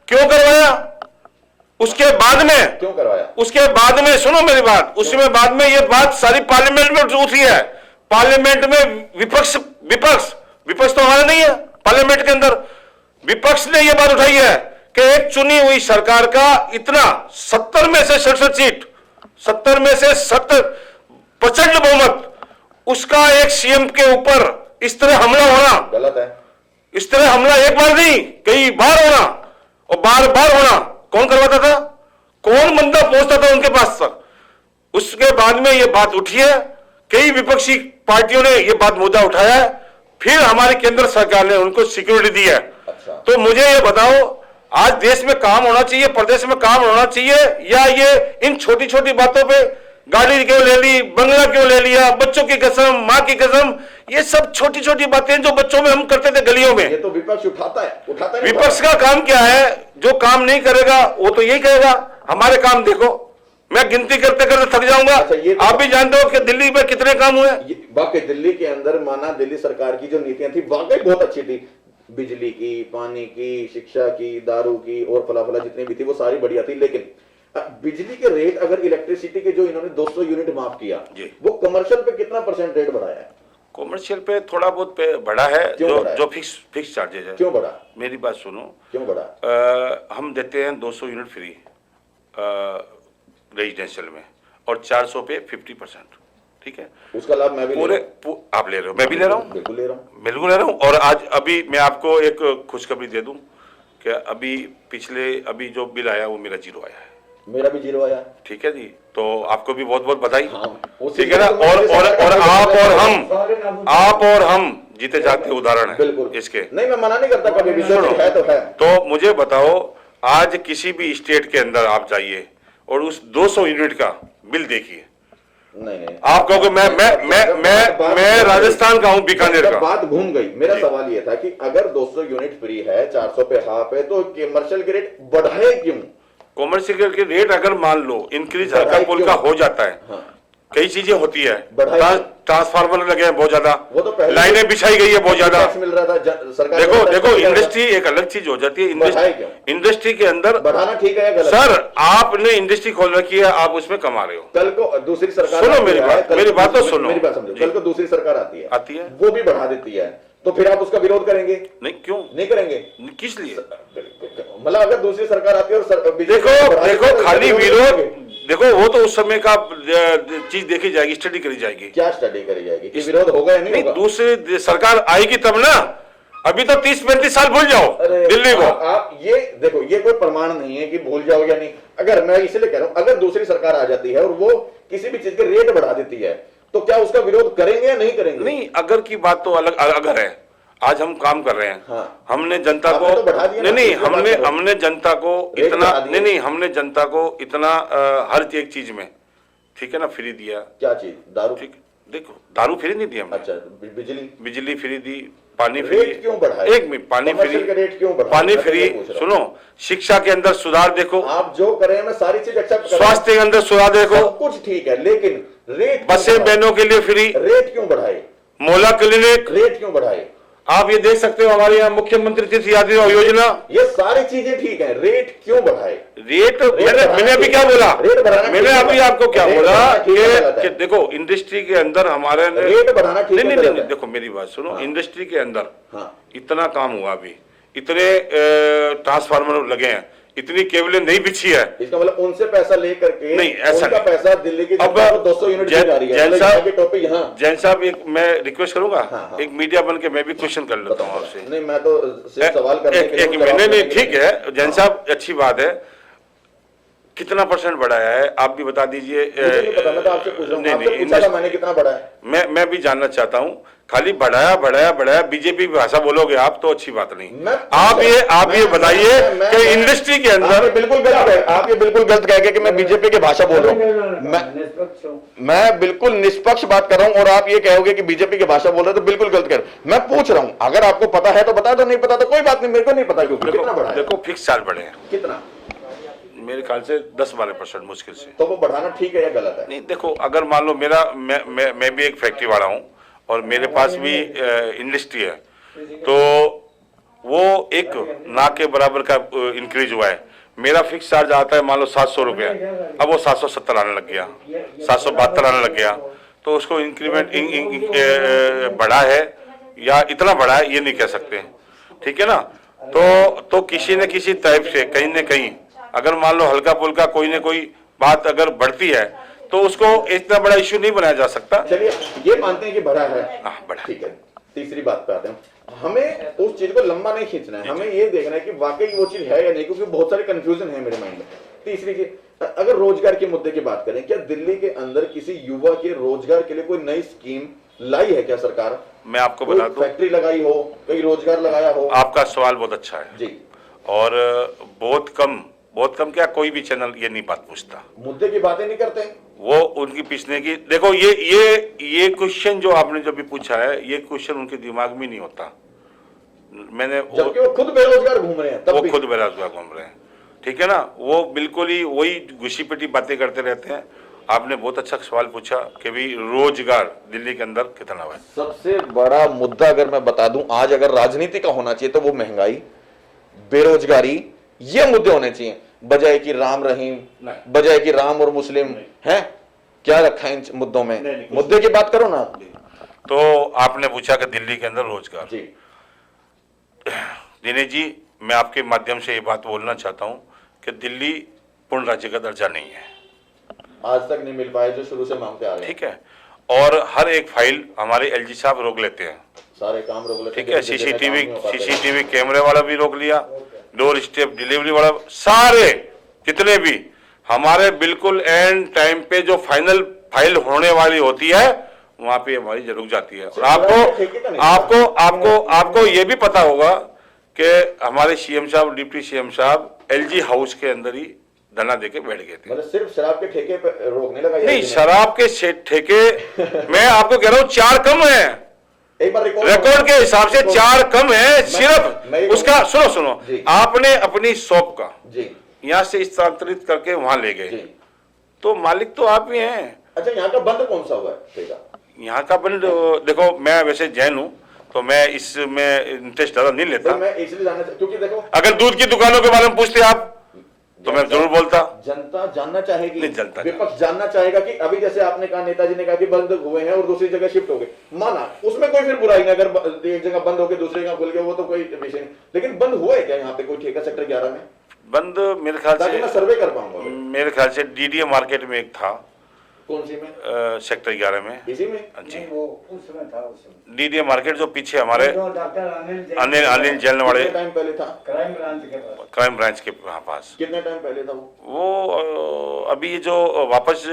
क्यों करवाया? उसके बाद में क्यों करवाया? उसके बाद में सुनो मेरी बात, उसमें बाद में ये बात सारी पार्लियामेंट में उठी है। पार्लियामेंट में विपक्ष तो हमारा नहीं है, पार्लियामेंट के अंदर विपक्ष ने यह बात उठाई है कि एक चुनी हुई सरकार का इतना 70 में से 67 सीट, 70 में से 70 प्रचंड बहुमत, उसका एक सीएम के ऊपर इस तरह हमला होना गलत है। इस तरह हमला एक बार नहीं, कई बार होना, और बार बार होना, कौन करवाता था? कौन बंदा पहुंचता था उनके पास तक। उसके बाद में ये बात उठी है, कई विपक्षी पार्टियों ने ये बात मुद्दा उठाया है, फिर हमारी केंद्र सरकार ने उनको सिक्योरिटी दी है। अच्छा। तो मुझे ये बताओ, आज देश में काम होना चाहिए, प्रदेश में काम होना चाहिए, या ये इन छोटी छोटी बातों पे गाड़ी क्यों ले ली, बंगला क्यों ले लिया, बच्चों की कसम, माँ की कसम, ये सब छोटी छोटी बातें जो बच्चों में हम करते थे गलियों में। ये तो विपक्ष उठाता है विपक्ष का काम क्या है? जो काम नहीं करेगा वो तो यही कहेगा हमारे काम देखो। मैं गिनती करते करते थक जाऊंगा। अच्छा, ये तो आप भी जानते हो कि दिल्ली में कितने काम हुए। वाकई दिल्ली के अंदर माना दिल्ली सरकार की जो नीतियां थी वाकई बहुत अच्छी थी, बिजली की, पानी की, शिक्षा की, दारू की और फला फला जितनी भी थी वो सारी बढ़िया थी। लेकिन बिजली के रेट, अगर इलेक्ट्रिसिटी के जो इन्होंने 200 यूनिट माफ किया, वो कमर्शियल पे कितना % रेट बढ़ाया है? कॉमर्शियल पे थोड़ा बहुत पे बढ़ा है, जो फिक्स चार्जेज है। क्यों बढ़ा? मेरी बात सुनो, क्यों बढ़ा? हम देते हैं 200 यूनिट फ्री रेजिडेंशियल में, और 400 पे 50%, ठीक है। उसका लाभ मैं भी पूरे आप ले रहे हो, मैं भी ले रहा हूँ, बिल्कुल ले रहा हूँ, बिल्कुल ले रहा हूँ। और आज अभी मैं आपको एक खुशखबरी दे दूं कि अभी जो बिल आया वो मेरा 0 आया है। मेरा भी 0 आया, ठीक है जी, तो आपको भी बहुत बहुत बधाई। हाँ, ठीक है ना। और आप और हम जीते जागते उदाहरण है इसके। नहीं, मैं मना नहीं करता, कभी भी है तो है। तो मुझे बताओ, आज किसी भी स्टेट के अंदर आप जाइए और उस 200 यूनिट का बिल देखिए। नहीं, आप कहोगे मैं राजस्थान का हूँ, बीकानेर का। बात घूम गई। मेरा सवाल ये था कि अगर 200 यूनिट फ्री है, 400 पे हाफ है, तो कमर्शियल के रेट बढ़ाए क्यों? कॉमर्शियल के रेट अगर मान लो इंक्रीज हल्का फुल्का हो जाता है, हाँ। कई चीजें होती है, ट्रांसफार्मर लगे हैं बहुत ज्यादा, वो तो लाइनें बिछाई गई है बहुत ज्यादा, मिल रहा था सरकार। देखो इंडस्ट्री एक अलग चीज हो जाती है। इंडस्ट्री के अंदर बढ़ाना ठीक है या गलत? सर, आपने इंडस्ट्री खोल रखी है, आप उसमें कमा रहे हो। कल को दूसरी सरकार, सुनो मेरी बात तो सुनो, मेरी बात समझो। कल को दूसरी सरकार आती है, वो भी बढ़ा देती है, तो फिर आप उसका विरोध करेंगे? नहीं, क्यों नहीं करेंगे? किस लिए? मतलब अगर दूसरी सरकार आती है और देखो खाली विरोध, देखो वो तो उस समय का चीज देखी जाएगी, स्टडी करी जाएगी। क्या स्टडी करी जाएगी कि विरोध होगा या नहीं होगा? दूसरी सरकार आएगी तब ना। अभी तो 30-35 साल भूल जाओ दिल्ली को। आप ये देखो, ये कोई प्रमाण नहीं है कि भूल जाओ या नहीं। अगर मैं इसलिए कह रहा हूं, अगर दूसरी सरकार आ जाती है और वो किसी भी चीज के रेट बढ़ा देती है, तो क्या उसका विरोध करेंगे या नहीं करेंगे? नहीं, अगर की बात तो अलग अगर है। आज हम काम कर रहे हैं, हाँ। हमने जनता को तो नहीं हमने जनता को इतना हमने जनता को इतना हर एक चीज में, ठीक है ना, फ्री दिया। क्या चीज? दारू? ठीक, देखो दारू फ्री नहीं दी हमने। अच्छा, बिजली फ्री दी, पानी फ्री। रेट क्यों बढ़ाए? एक मिनट, पानी फ्री, रेट क्यों बढ़ाए? पानी फ्री। सुनो, शिक्षा के अंदर सुधार देखो, आप जो करें मैं सारी चीज एक्सेप्ट कर रहा हूं। स्वास्थ्य के अंदर सुधार देखो, सब कुछ ठीक है, लेकिन रेट, बसें बहनों के लिए फ्री, रेट क्यों बढ़ाए? मोहल्ला क्लिनिक, रेट क्यों बढ़ाए? आप ये देख सकते हो, हमारे यहाँ मुख्यमंत्री तीर्थ यात्रा योजना, ये सारी चीजें ठीक है, रेट क्यों बढ़ाए? रेट मैंने अभी क्या बोला? मैंने अभी आपको क्या बोला कि देखो इंडस्ट्री के अंदर हमारे रेट बढ़ाना ठीक है। नहीं, देखो मेरी बात सुनो, इंडस्ट्री के अंदर इतना काम हुआ, अभी इतने ट्रांसफार्मर लगे हैं, इतनी केबलें नहीं बिछी है। इसका मतलब उनसे पैसा लेकर के नहीं, ऐसा उनका पैसा दिल्ली की अब 200 यूनिट जा रही है। जैन साहब, एक मैं रिक्वेस्ट करूंगा, एक मीडिया बन के मैं भी क्वेश्चन कर लेता हूँ आपसे। नहीं, मैं तो सिर्फ सवाल करने के लिए। नहीं, ठीक है जैन साहब, अच्छी बात है। कितना % बढ़ाया है आप भी बता दीजिए। मैंने कितना बढ़ाया मैं भी जानना चाहता हूँ। खाली बढ़ाया बीजेपी की भाषा बोलोगे आप तो अच्छी बात नहीं। आप ये बताइए कि इंडस्ट्री के अंदर बिल्कुल गलत है। आप ये बिल्कुल गलत कह के कि मैं बीजेपी की भाषा बोल रहा हूँ। मैं बिल्कुल निष्पक्ष बात कर रहा हूँ और आप ये कहोगे कि बीजेपी की भाषा बोल रहे तो बिल्कुल गलत कर। मैं पूछ रहा हूँ, अगर आपको पता है तो बता दो, नहीं पता तो कोई बात नहीं, मेरे को नहीं पता। कितना बढ़ा? देखो फिक्स चार्ज बढ़े हैं। कितना? मेरे ख्याल से 10-12% मुश्किल से। तो वो बढ़ाना ठीक है या गलत है? नहीं, देखो अगर मान लो मैं भी एक फैक्ट्री वाला हूँ और मेरे पास भी इंडस्ट्री है, तो वो एक ना के बराबर का इंक्रीज हुआ है। मेरा फिक्स चार्ज आता है मान लो 700 रुपया, अब वो 770 आने लग गया, 772 आने लग गया। तो उसको इंक्रीमेंट बढ़ा है या इतना बढ़ा है ये नहीं कह सकते, ठीक है ना। तो किसी न किसी टाइप से कहीं न कहीं अगर मान लो हल्का फुल्का कोई न कोई बात अगर बढ़ती है तो उसको इतना बड़ा इश्यू नहीं बनाया जा सकता। चलिए ये मानते हैं कि बढ़ा है, बढ़ा, ठीक है। तीसरी बात पे आते हैं, हमें उस चीज को लंबा नहीं खींचना है, हमें ये देखना है कि वाकई वो चीज है या नहीं, क्योंकि बहुत सारे कंफ्यूजन है मेरे माइंड में। तीसरी चीज, अगर रोजगार के मुद्दे की बात करें, क्या दिल्ली के अंदर किसी युवा के रोजगार के लिए कोई नई स्कीम लाई है क्या सरकार? मैं आपको बता दूं, फैक्ट्री लगाई हो, कोई रोजगार लगाया हो? आपका सवाल बहुत अच्छा है जी। और बहुत कम क्या कोई भी चैनल ये नहीं बात पूछता, मुद्दे की बातें नहीं करते। वो उनकी पिछने की, देखो ये क्वेश्चन जो आपने जब भी पूछा है, ये क्वेश्चन उनके दिमाग में नहीं होता। जबकि वो खुद बेरोजगार घूम रहे हैं, तब वो भी। खुद बेरोजगार घूम रहे हैं, ठीक है ना, वो बिल्कुल ही वही घुसी पिटी बातें करते रहते हैं। आपने बहुत अच्छा सवाल पूछा कि भाई रोजगार दिल्ली के अंदर कितना है। सबसे बड़ा मुद्दा अगर मैं बता दूं, आज अगर राजनीति का होना चाहिए तो वो महंगाई, बेरोजगारी, ये मुद्दे होने चाहिए, बजाय कि राम रहीम, बजाय कि राम और मुस्लिम हैं। क्या रखा है इन मुद्दों में? मुद्दे की बात करो ना। तो आपने पूछा कि दिल्ली के अंदर रोजगार जी। दिनेश जी, मैं आपके माध्यम से ये बात बोलना चाहता हूं कि दिल्ली पूर्ण राज्य का दर्जा नहीं है, आज तक नहीं मिल पाया जो शुरू से मांगते आ रहे हैं। ठीक है, और हर एक फाइल हमारे एलजी साहब रोक लेते हैं, सारे काम रोक लेते हैं, ठीक है, सीसीटीवी कैमरे वाला भी रोक लिया, डोर स्टेप डिलीवरी वाला, सारे जितने भी हमारे बिल्कुल एंड टाइम पे जो फाइनल फाइल होने वाली होती है वहां पे हमारी रुक जाती है। और आपको ये भी पता होगा कि हमारे सीएम साहब, डिप्टी सीएम साहब एलजी हाउस के अंदर ही धरना देके बैठ गए थे। मतलब सिर्फ शराब के ठेके पे रोकने लगा? नहीं, शराब के ठेके मैं आपको कह रहा हूँ 4 कम है, एक बार रिकॉर्ड के हिसाब से 4 कम है। सिर्फ उसका सुनो आपने अपनी शॉप का यहाँ से स्थानांतरित करके वहां ले गए, तो मालिक तो आप ही हैं। अच्छा, यहाँ का बंद कौन सा हुआ है? यहाँ का बंद, देखो मैं वैसे जैन हूँ तो मैं इसमें इंटरेस्ट ज्यादा नहीं लेता। मैं इसलिए जानना क्योंकि देखो, अगर दूध की दुकानों के बारे में पूछते आप तो मैं जरूर बोलता। जनता जानना चाहेगी, नहीं, जनता विपक्ष जानना चाहेगा कि अभी जैसे आपने कहा, नेताजी ने कहा कि बंद हुए हैं और दूसरी जगह शिफ्ट हो गए, माना, उसमें कोई फिर बुराई नहीं, अगर एक जगह बंद हो गए दूसरी जगह खुल गए वो तो कोई विषय नहीं, लेकिन बंद हुआ है क्या यहाँ पे कोई ठेका सेक्टर 11 में? बंद मेरे ख्याल से, मैं सर्वे कर पाऊंगा, मेरे ख्याल से डीडीए मार्केट में एक था। कौन सी में? सेक्टर 11 में, इसी में जी, वो उसमें था, उसमें डीडीए मार्केट जो पीछे हमारे डॉक्टर अनिल जैन वाले टाइम पहले था, क्राइम ब्रांच के पास। क्राइम ब्रांच के पास। कितने टाइम पहले था वो अभी जो वापस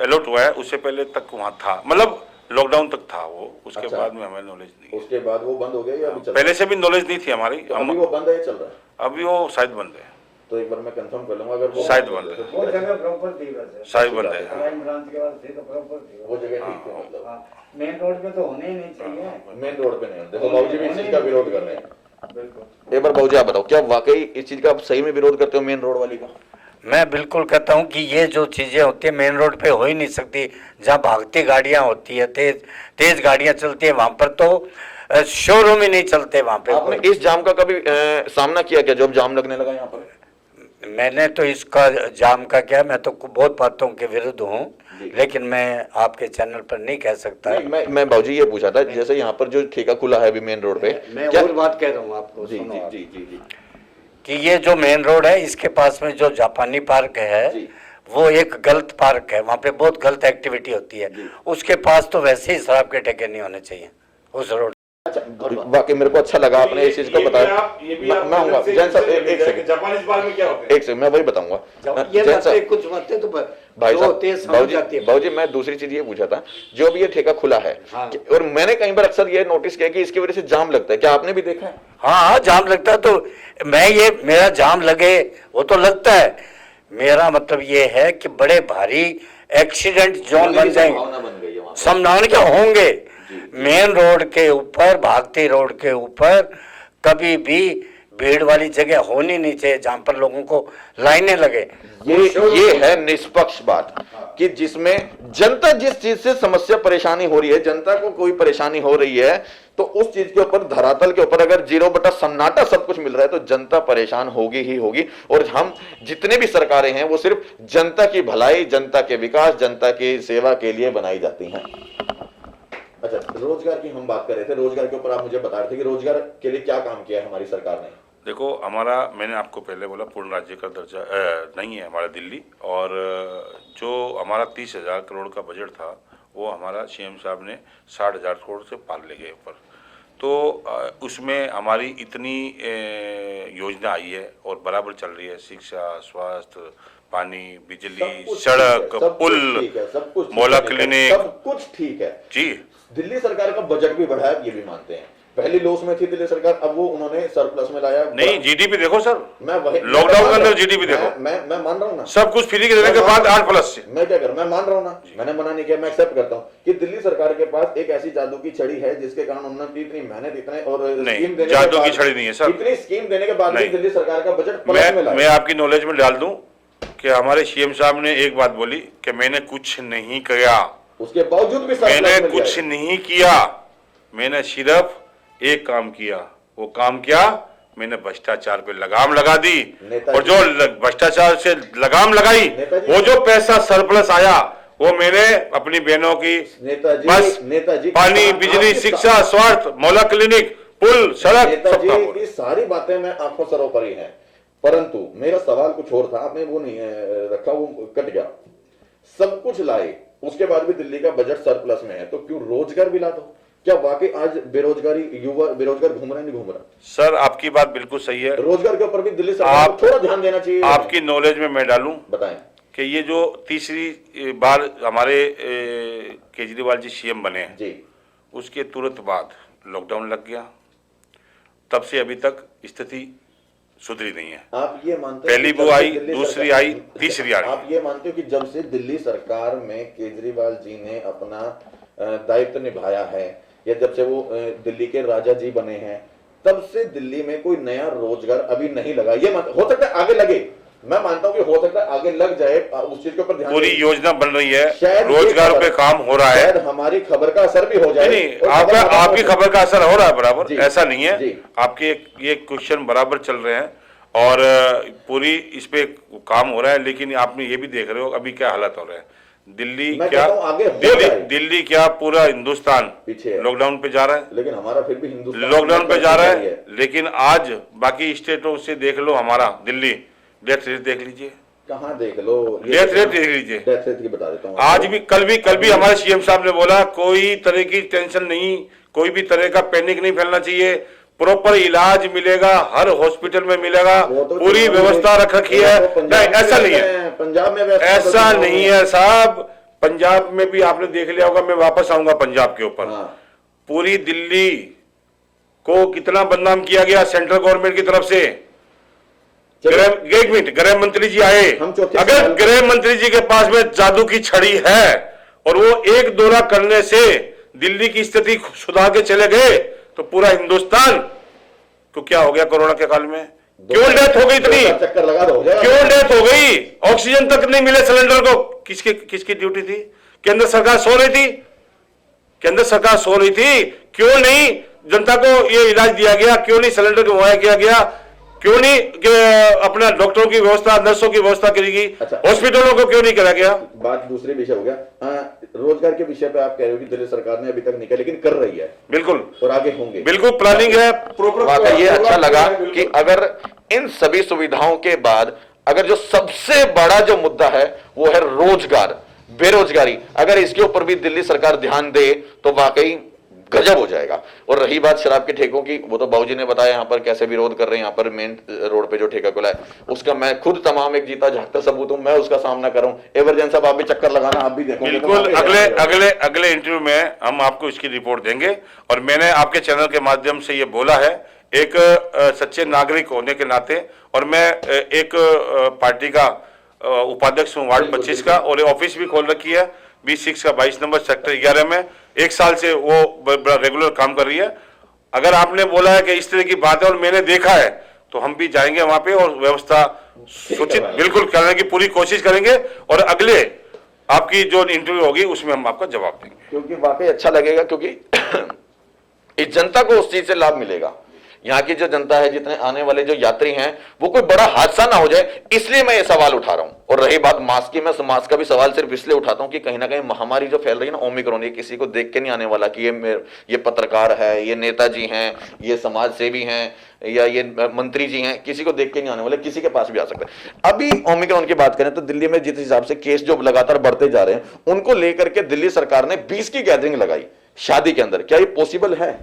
अलॉट हुआ है उससे पहले तक वहाँ था, मतलब लॉकडाउन तक था वो, उसके बाद में हमें नॉलेज नहीं। उसके बाद वो बंद हो गया या अभी चल रहा है? पहले से भी नॉलेज नहीं थी हमारी। तो अभी वो बंद है, चल रहा है? अभी वो शायद बंद है, तो एक बार मैं कंफर्म कर लूंगा, अगर वो शायद बंद है, वो जगह प्रॉपर थी वैसे, शायद बंद है। क्राइम ब्रांच के पास थी तो प्रॉपर थी वो जगह ठीक है। मतलब मेन रोड पे तो होने ही नहीं चाहिए, मेन रोड पे नहीं। देखो बाबूजी भी इस चीज का विरोध कर रहे हैं। बिल्कुल। एक बार बाबूजी आप बताओ, क्या वाकई इस चीज का आप सही में विरोध करते हो, मेन रोड वाली का? मैं बिल्कुल कहता हूँ कि ये जो चीज़ें होती है मेन रोड पे हो ही नहीं सकती। जहाँ भागती गाड़ियाँ होती है, तेज गाड़ियाँ चलती है, वहाँ पर तो शोरूम ही नहीं चलते वहाँ पे। आपने इस जाम का कभी सामना किया क्या, जब जाम लगने लगा यहाँ पर? मैंने तो इसका जाम का क्या, मैं तो बहुत बातों के विरुद्ध हूँ, लेकिन मैं आपके चैनल पर नहीं कह सकता। नहीं, मैं बाबूजी ये पूछा था, जैसे यहाँ पर जो ठेका खुला है अभी मेन रोड पे, मैं क्या और बात कह रहा हूँ आपको, जी सुनो जी आप। जी जी जी कि ये जो मेन रोड है इसके पास में जो जापानी पार्क है वो एक गलत पार्क है, वहाँ पे बहुत गलत एक्टिविटी होती है। उसके पास तो वैसे ही शराब के ठेके नहीं होने चाहिए उस रोड। अच्छा, वाकई मेरे को अच्छा लगा आपने इस चीज को बताया। मैं आऊंगा जैन साहब, एक सेकंड, जापानीज बार में क्या होता है? एक सेकंड, मैं वही बताऊंगा ये जैन बातें साहब। कुछ बातें तो भाई जो साहब, होती है समझ जाती है। बाबूजी मैं दूसरी चीज ये पूछा था, जो अभी ये ठेका खुला है, हाँ। और मैंने कई बार अक्सर ये नोटिस किया कि इसकी वजह से जाम लगता है, क्या आपने भी देखा है? हाँ, जाम लगता है, तो मेरा जाम लगे वो तो लगता है, मेरा मतलब ये है कि बड़े भारी एक्सीडेंट जोन बन जाएंगे, संभावना क्या होंगे मेन रोड के ऊपर, भागती रोड के ऊपर कभी भी भीड़ वाली जगह होनी नहीं चाहिए जहां पर लोगों को लाइनें लगे। ये है निष्पक्ष बात कि जिसमें जनता जिस चीज से समस्या परेशानी हो रही है, जनता को कोई परेशानी हो रही है, तो उस चीज के ऊपर, धरातल के ऊपर अगर 0 सन्नाटा सब कुछ मिल रहा है तो जनता परेशान होगी ही होगी। और हम जितने भी सरकारें हैं वो सिर्फ जनता की भलाई, जनता के विकास, जनता की सेवा के लिए बनाई जाती हैं। अच्छा, रोजगार की हम बात कर रहे थे, रोजगार के ऊपर आप मुझे बता रहे थे कि रोजगार के लिए क्या काम किया है हमारी सरकार ने? देखो हमारा, मैंने आपको पहले बोला पूर्ण राज्य का दर्जा नहीं है हमारा दिल्ली, और जो हमारा 30,000 करोड़ का बजट था वो हमारा सीएम साहब ने 60,000 करोड़ से पार ले गए ऊपर। तो उसमें हमारी इतनी योजना आई है और बराबर चल रही है, शिक्षा, स्वास्थ्य, पानी, बिजली, सड़क, पुल, मोहल्ला क्लिनिक, सब कुछ ठीक है जी। दिल्ली सरकार का बजट भी बढ़ा है, ये भी मानते हैं। पहली लॉस में थी दिल्ली सरकार, अब वो उन्होंने सरप्लस में लाया। नहीं, जीडीपी देखो सर, मैं वही लॉकडाउन के अंदर जीडीपी देखो, मैं मान रहा हूँ ना, सब कुछ फ्री के देने के बाद 8+ से। मैं क्या करूं, मैं मान रहा हूँ ना, मैंने मना नहीं किया, मैं एक्सेप्ट करता हूँ कि दिल्ली सरकार के पास एक ऐसी जादू की छड़ी है जिसके कारण उन्होंने इतनी मेहनत, इतने और स्कीम देने, जादू की छड़ी नहीं है सर, इतनी स्कीम देने के बाद भी दिल्ली सरकार का बजट प्लस में लाया। मैं आपकी नॉलेज में डाल दूं कि हमारे सीएम साहब ने एक बात बोली कि मैंने कुछ नहीं किया, उसके बावजूद भी मैंने कुछ नहीं किया, मैंने सिर्फ एक काम किया। वो काम क्या? मैंने भ्रष्टाचार पे लगाम लगा दी, और जो भ्रष्टाचार से लगाम लगाई, वो जो पैसा सरप्लस आया वो मैंने अपनी बहनों की बस पानी, बिजली, शिक्षा, स्वास्थ्य, मोहल्ला क्लिनिक, पुल, सड़क, सबका बोल। ये सारी बातें मैं आंखों सरोपरी हैं, परंतु मेरा सवाल कुछ और था, आपने वो नहीं रखा, वो कट गया। सब कुछ लाए, उसके बाद भी दिल्ली का बजट सरप्लस में है, तो क्यों रोजगार भी ला दो? क्या वाकई आज बेरोजगारी, युवा बेरोजगार घूम रहा है, नहीं घूम रहा? सर आपकी बात बिल्कुल सही है, रोजगार के ऊपर भी दिल्ली सरकार को थोड़ा ध्यान देना चाहिए। आपकी नॉलेज में मैं डालूं, बताएं कि ये जो तीसरी बार हमारे केजरीवाल जी सीएम बने हैं जी, उसके तुरंत बाद लॉकडाउन लग गया, तब से अभी तक स्थिति सुधरी नहीं है। आप ये मानते पहली वो आई, दूसरी आई, तीसरी आई। आप ये मानते हो कि जब से दिल्ली सरकार में केजरीवाल जी ने अपना दायित्व निभाया है, या जब से वो दिल्ली के राजा जी बने हैं, तब से दिल्ली में कोई नया रोजगार अभी नहीं लगा? ये हो सकता है आगे लगे, मैं मानता हूँ कि हो सकता है आगे लग जाए, उस चीज के ऊपर ध्यान, पूरी योजना बन रही है, शायद रोजगार पे काम हो रहा है, शायद हमारी खबर का असर भी हो जाए। नहीं, आपकी खबर का असर हो रहा है बराबर, ऐसा नहीं है, जी। आपके ये क्वेश्चन बराबर चल रहे हैं और पूरी इस पे काम हो रहा है, लेकिन आपने ये भी देख रहे हो अभी क्या हालत हो रहा है। दिल्ली क्या, दिल्ली क्या पूरा हिंदुस्तान पीछे लॉकडाउन पे जा रहा है, लेकिन हमारा फिर भी हिंदुस्तान लॉकडाउन पे जा रहा है। लेकिन आज बाकी स्टेटों से देख लो, हमारा दिल्ली डेथ रेट देख लीजिए, कहाँ देख लो, डेथ रेट देख लीजिए, डेथ रेट की बता देता हूँ। आज भी कल भी हमारे सीएम साहब ने बोला कोई तरह की टेंशन नहीं, कोई भी तरह का पैनिक नहीं फैलना चाहिए, प्रॉपर इलाज मिलेगा, हर हॉस्पिटल में मिलेगा, पूरी व्यवस्था रख रखी है। नहीं, ऐसा नहीं है, पंजाब में ऐसा नहीं है साहब, पंजाब में भी आपने देख लिया होगा, मैं वापस आऊंगा पंजाब के ऊपर। पूरी दिल्ली को कितना बदनाम किया गया सेंट्रल गवर्नमेंट की तरफ से। एक मिनट, गृह मंत्री जी आए, अगर गृह मंत्री जी के पास में जादू की छड़ी है और वो एक दौरा करने से दिल्ली की स्थिति सुधार के चले गए, तो पूरा हिंदुस्तान को क्या हो गया कोरोना के काल में? क्यों डेथ हो गई इतनी? चक्कर लगा दो, क्यों डेथ हो गई? ऑक्सीजन तक नहीं मिले सिलेंडर को। किसकी ड्यूटी थी? केंद्र सरकार सो रही थी, केंद्र सरकार सो रही थी। क्यों नहीं जनता को ये इलाज दिया गया? क्यों नहीं सिलेंडर को मुहैया किया गया? क्यों नहीं अपना डॉक्टरों की व्यवस्था, नर्सों की व्यवस्था करेगी? हॉस्पिटलों को क्यों नहीं करा गया? बात दूसरे विषय हो गया। रोजगार के विषय पे आप कह रहे हो कि दिल्ली सरकार ने अभी तक नहीं किया, लेकिन कर रही है, बिल्कुल, और आगे होंगे, बिल्कुल प्लानिंग है। वाकई ये अच्छा लगा कि अगर इन सभी सुविधाओं के बाद अगर जो सबसे बड़ा जो मुद्दा है वो है रोजगार, बेरोजगारी, अगर इसके ऊपर भी दिल्ली सरकार ध्यान दे तो वाकई गजब हो जाएगा। और रही बात शराब के ठेकों की, वो तो बाबूजी ने बताया यहाँ पर कैसे विरोध कर रहे हैं। यहाँ पर मेन रोड पे जो ठेका खुला है उसका मैं खुद तमाम एक जीता जागता सबूत हूं, मैं उसका सामना करूं। एवर्जन साहब आप भी चक्कर लगाना, आप भी देखो। बिल्कुल, अगले इंटरव्यू में हम आपको इसकी रिपोर्ट देंगे। और मैंने आपके चैनल के माध्यम से ये बोला है, एक सच्चे नागरिक होने के नाते, और मैं एक पार्टी का उपाध्यक्ष हूँ वार्ड 25 का, और ऑफिस भी खोल रखी है B6 का 22 नंबर सेक्टर 11 में। 1 साल से वो रेगुलर काम कर रही है। अगर आपने बोला है कि इस तरह की बात है और मैंने देखा है, तो हम भी जाएंगे वहां पे और व्यवस्था सूचित बिल्कुल करने की पूरी कोशिश करेंगे। और अगले आपकी जो इंटरव्यू होगी उसमें हम आपका जवाब देंगे, क्योंकि वाकई अच्छा लगेगा, क्योंकि इस जनता को उस चीज से लाभ मिलेगा। यहाँ की जो जनता है, जितने आने वाले जो यात्री हैं, वो कोई बड़ा हादसा ना हो जाए, इसलिए मैं ये सवाल उठा रहा हूं। और रही बात मास्क की, मैं मास्क का भी सवाल सिर्फ इसलिए उठाता हूं कि कहीं ना कहीं महामारी जो फैल रही है ना, ओमिक्रॉन, ये किसी को देख के नहीं आने वाला कि ये पत्रकार है, ये नेताजी हैं, ये समाज सेवी हैं, या ये मंत्री जी हैं, किसी को देख के नहीं आने वाले, किसी के पास भी आ सकता है। अभी ओमिक्रॉन की बात करें तो दिल्ली में जिस हिसाब से केस जो लगातार बढ़ते जा रहे हैं, उनको लेकर के दिल्ली सरकार ने 20 की गैदरिंग लगाई शादी के अंदर। क्या ये पॉसिबल है?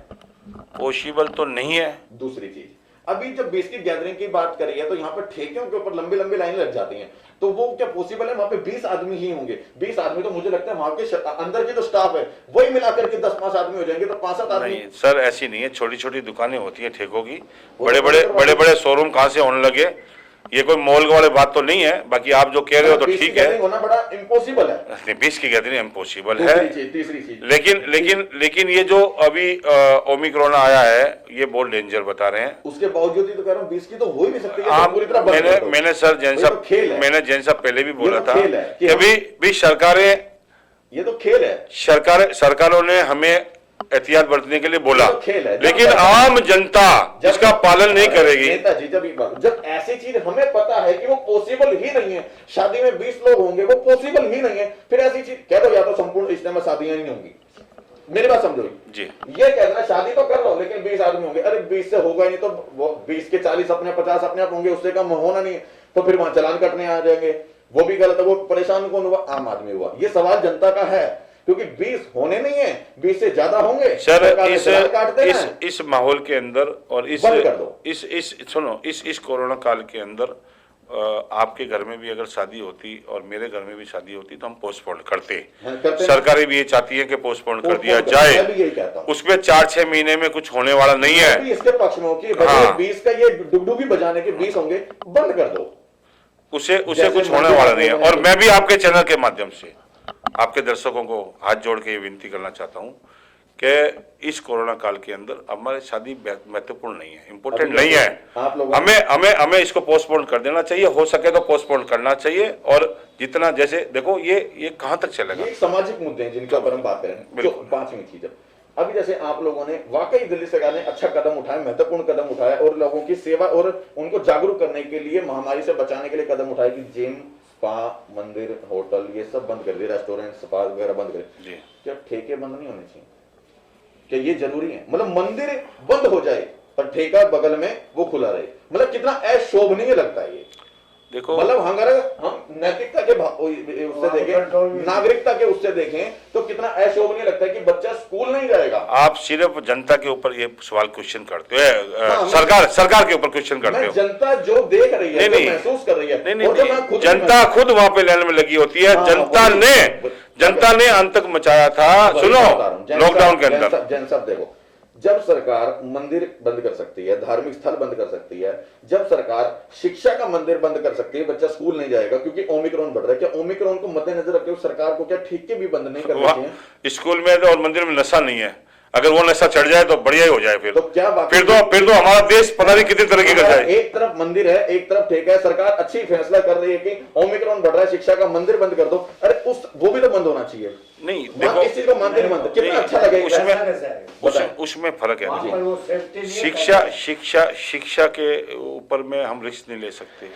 पॉसिबल तो नहीं है। दूसरी चीज, अभी जब बेस की गैदरिंग की बात करी है तो यहाँ पे ठेकों के ऊपर लंबी लंबी लाइन लग जाती हैं, तो वो क्या पॉसिबल है? वहां पे 20 आदमी ही होंगे। 20 आदमी तो मुझे लगता है वहां के अंदर की जो स्टाफ है वही मिलाकर के 10-5 आदमी हो जाएंगे, तो 5-7 आदमी। नहीं सर, ऐसी नहीं है, छोटी छोटी दुकानें होती है ठेकों की, बड़े बड़े शोरूम कहाँ से होने लगे, ये कोई मॉल वाले बात तो नहीं है। बाकी आप जो कह रहे हो तो ठीक है, होना बड़ा इम्पॉसिबल है। 20 की गैदरिंग इम्पॉसिबल है। तीसरी चीज, लेकिन ये जो अभी ओमिक्रॉन आया है, ये बहुत डेंजर बता रहे हैं। उसके बावजूद ही तो कह रहा हूँ 20 की तो हो ही नहीं सकती। आप मैंने सर जैन साहब पहले भी बोला था कि अभी सरकारें, ये तो खेल है। सरकारों ने हमें एहतियात बरतने के लिए बोला, खेल है, लेकिन आम जनता इसका पालन नहीं करेगी। नेताजी, जब ऐसी चीज हमें पता है कि वो पॉसिबल ही नहीं है, शादी में 20 लोग होंगे, वो पॉसिबल ही नहीं है, फिर ऐसी चीज कह दो या तो संपूर्ण इज्तिमा में शादियां नहीं होंगी। मेरी बात समझो जी, ये कह देना शादी तो कर लो लेकिन 20 आदमी होंगे, अरे 20 से होगा ही नहीं, तो वो 20 के 40 अपने 50 अपने आप होंगे, उससे कम होना नहीं है, तो फिर वहां चलान कटने आ जाएंगे। वो भी गलत है। वो परेशान कौन हुआ? आम आदमी हुआ। ये सवाल जनता का है, क्योंकि 20 होने नहीं है, 20 से ज्यादा होंगे। सर इस माहौल के अंदर और इस कोरोना काल के अंदर आपके घर में भी अगर शादी होती और मेरे घर में भी शादी होती तो हम पोस्टपोन करते। सरकारें भी ये चाहती है कि पोस्टपोन कर दिया जाए। उसमें 4-6 महीने में कुछ होने वाला नहीं है। इसके पक्ष में हो कि 20 का ये डुगडुगी बजाने के 20 होंगे, बंद कर दो। उसे कुछ होने वाला नहीं है। और मैं भी आपके चैनल के माध्यम से आपके दर्शकों को हाथ जोड़ के ये विनती करना चाहता हूं कि इस कोरोना काल के अंदर हमारी शादी महत्वपूर्ण नहीं है, इम्पोर्टेंट नहीं है। हमें इसको पोस्टपोन कर देना चाहिए, हो सके तो पोस्टपोन करना चाहिए। और जितना जैसे देखो ये कहां तक चलेगा। ये सामाजिक मुद्दे हैं जिनके ऊपर हम बात करें। जो 5वीं चीज, अभी जैसे आप लोगों ने वाकई दिल्ली सरकार ने अच्छा कदम उठाया, महत्वपूर्ण कदम उठाया और लोगों की सेवा और उनको जागरूक करने के लिए, महामारी से बचाने के लिए कदम उठाए कि जिम, स्पा, मंदिर, होटल ये सब बंद कर दिए, रेस्टोरेंट, स्पा वगैरह बंद कर दिए। क्या ठेके बंद नहीं होने चाहिए? क्या ये जरूरी है? मतलब मंदिर बंद हो जाए पर ठेका बगल में वो खुला रहे, मतलब कितना अशोभनीय लगता है ये। देखो, मतलब अगर हम नैतिकता के उससे देखें, नागरिकता के उससे देखें तो कितना अशोभनीय लगता है कि बच्चा स्कूल नहीं जाएगा। आप सिर्फ जनता के ऊपर ये सवाल क्वेश्चन करते हो, सरकार के ऊपर क्वेश्चन करते हो। जनता जो देख रही है, जो महसूस कर रही है, नहीं, जनता खुद वहां पे लाइन में लगी होती है। जनता ने आतंक मचाया था, सुनो, लॉकडाउन के अंदर। जन सब देखो, जब सरकार मंदिर बंद कर सकती है, धार्मिक स्थल बंद कर सकती है, जब सरकार शिक्षा का मंदिर बंद कर सकती है, बच्चा स्कूल नहीं जाएगा क्योंकि ओमिक्रॉन बढ़ रहा है, क्या ओमिक्रॉन को मद्देनजर रखते हुए सरकार को क्या ठेके भी बंद नहीं करने चाहिए? स्कूल में और मंदिर में नशा नहीं है, अगर वो नशा चढ़ जाए तो बढ़िया ही हो जाए। फिर तो क्या फिर तो हमारा देश पता नहीं कितनी तरक्की कर जाए। एक तरफ मंदिर है, एक तरफ ठेका है, सरकार अच्छी फैसला कर रही है कि ओमिक्रॉन बढ़ रहा है, शिक्षा का मंदिर बंद कर दो। अरे वो भी तो बंद होना चाहिए। नहीं देखो, इस चीज को मानते नहीं मानते, कितना अच्छा लगेगा उसमें फर्क है। शिक्षा के ऊपर में हम रिस्क नहीं ले सकते,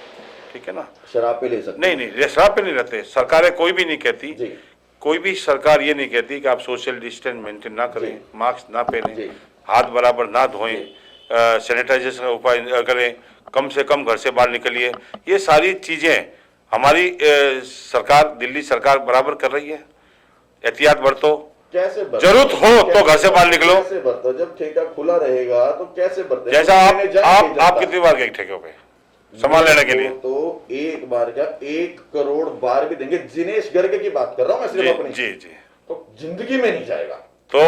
ठीक है ना। शराब पे ले सकते नहीं, शराब पे नहीं रहते। सरकारें कोई भी नहीं कहती, कोई भी सरकार ये नहीं कहती कि आप सोशल डिस्टेंस मेंटेन ना करें, मास्क ना पहने, हाथ बराबर ना धोएं, सैनिटाइजेशन का उपाय करें, कम से कम घर से बाहर निकलिए। ये सारी चीजें हमारी सरकार, दिल्ली सरकार बराबर कर रही है। एहतियात बरतो, कैसे जरूरत हो तो घर से बाहर निकलो। कैसे बरतो? जब ठेका खुला रहेगा तो कैसे बरते? जैसा आप कितनी बार गए ठेके पे सामान लेने के लिए? तो एक बार क्या 1 करोड़ बार भी देंगे। जिनेश गर्ग की बात कर रहा हूं मैं सिर्फ अपनी। जी। तो जिंदगी में नहीं जाएगा। तो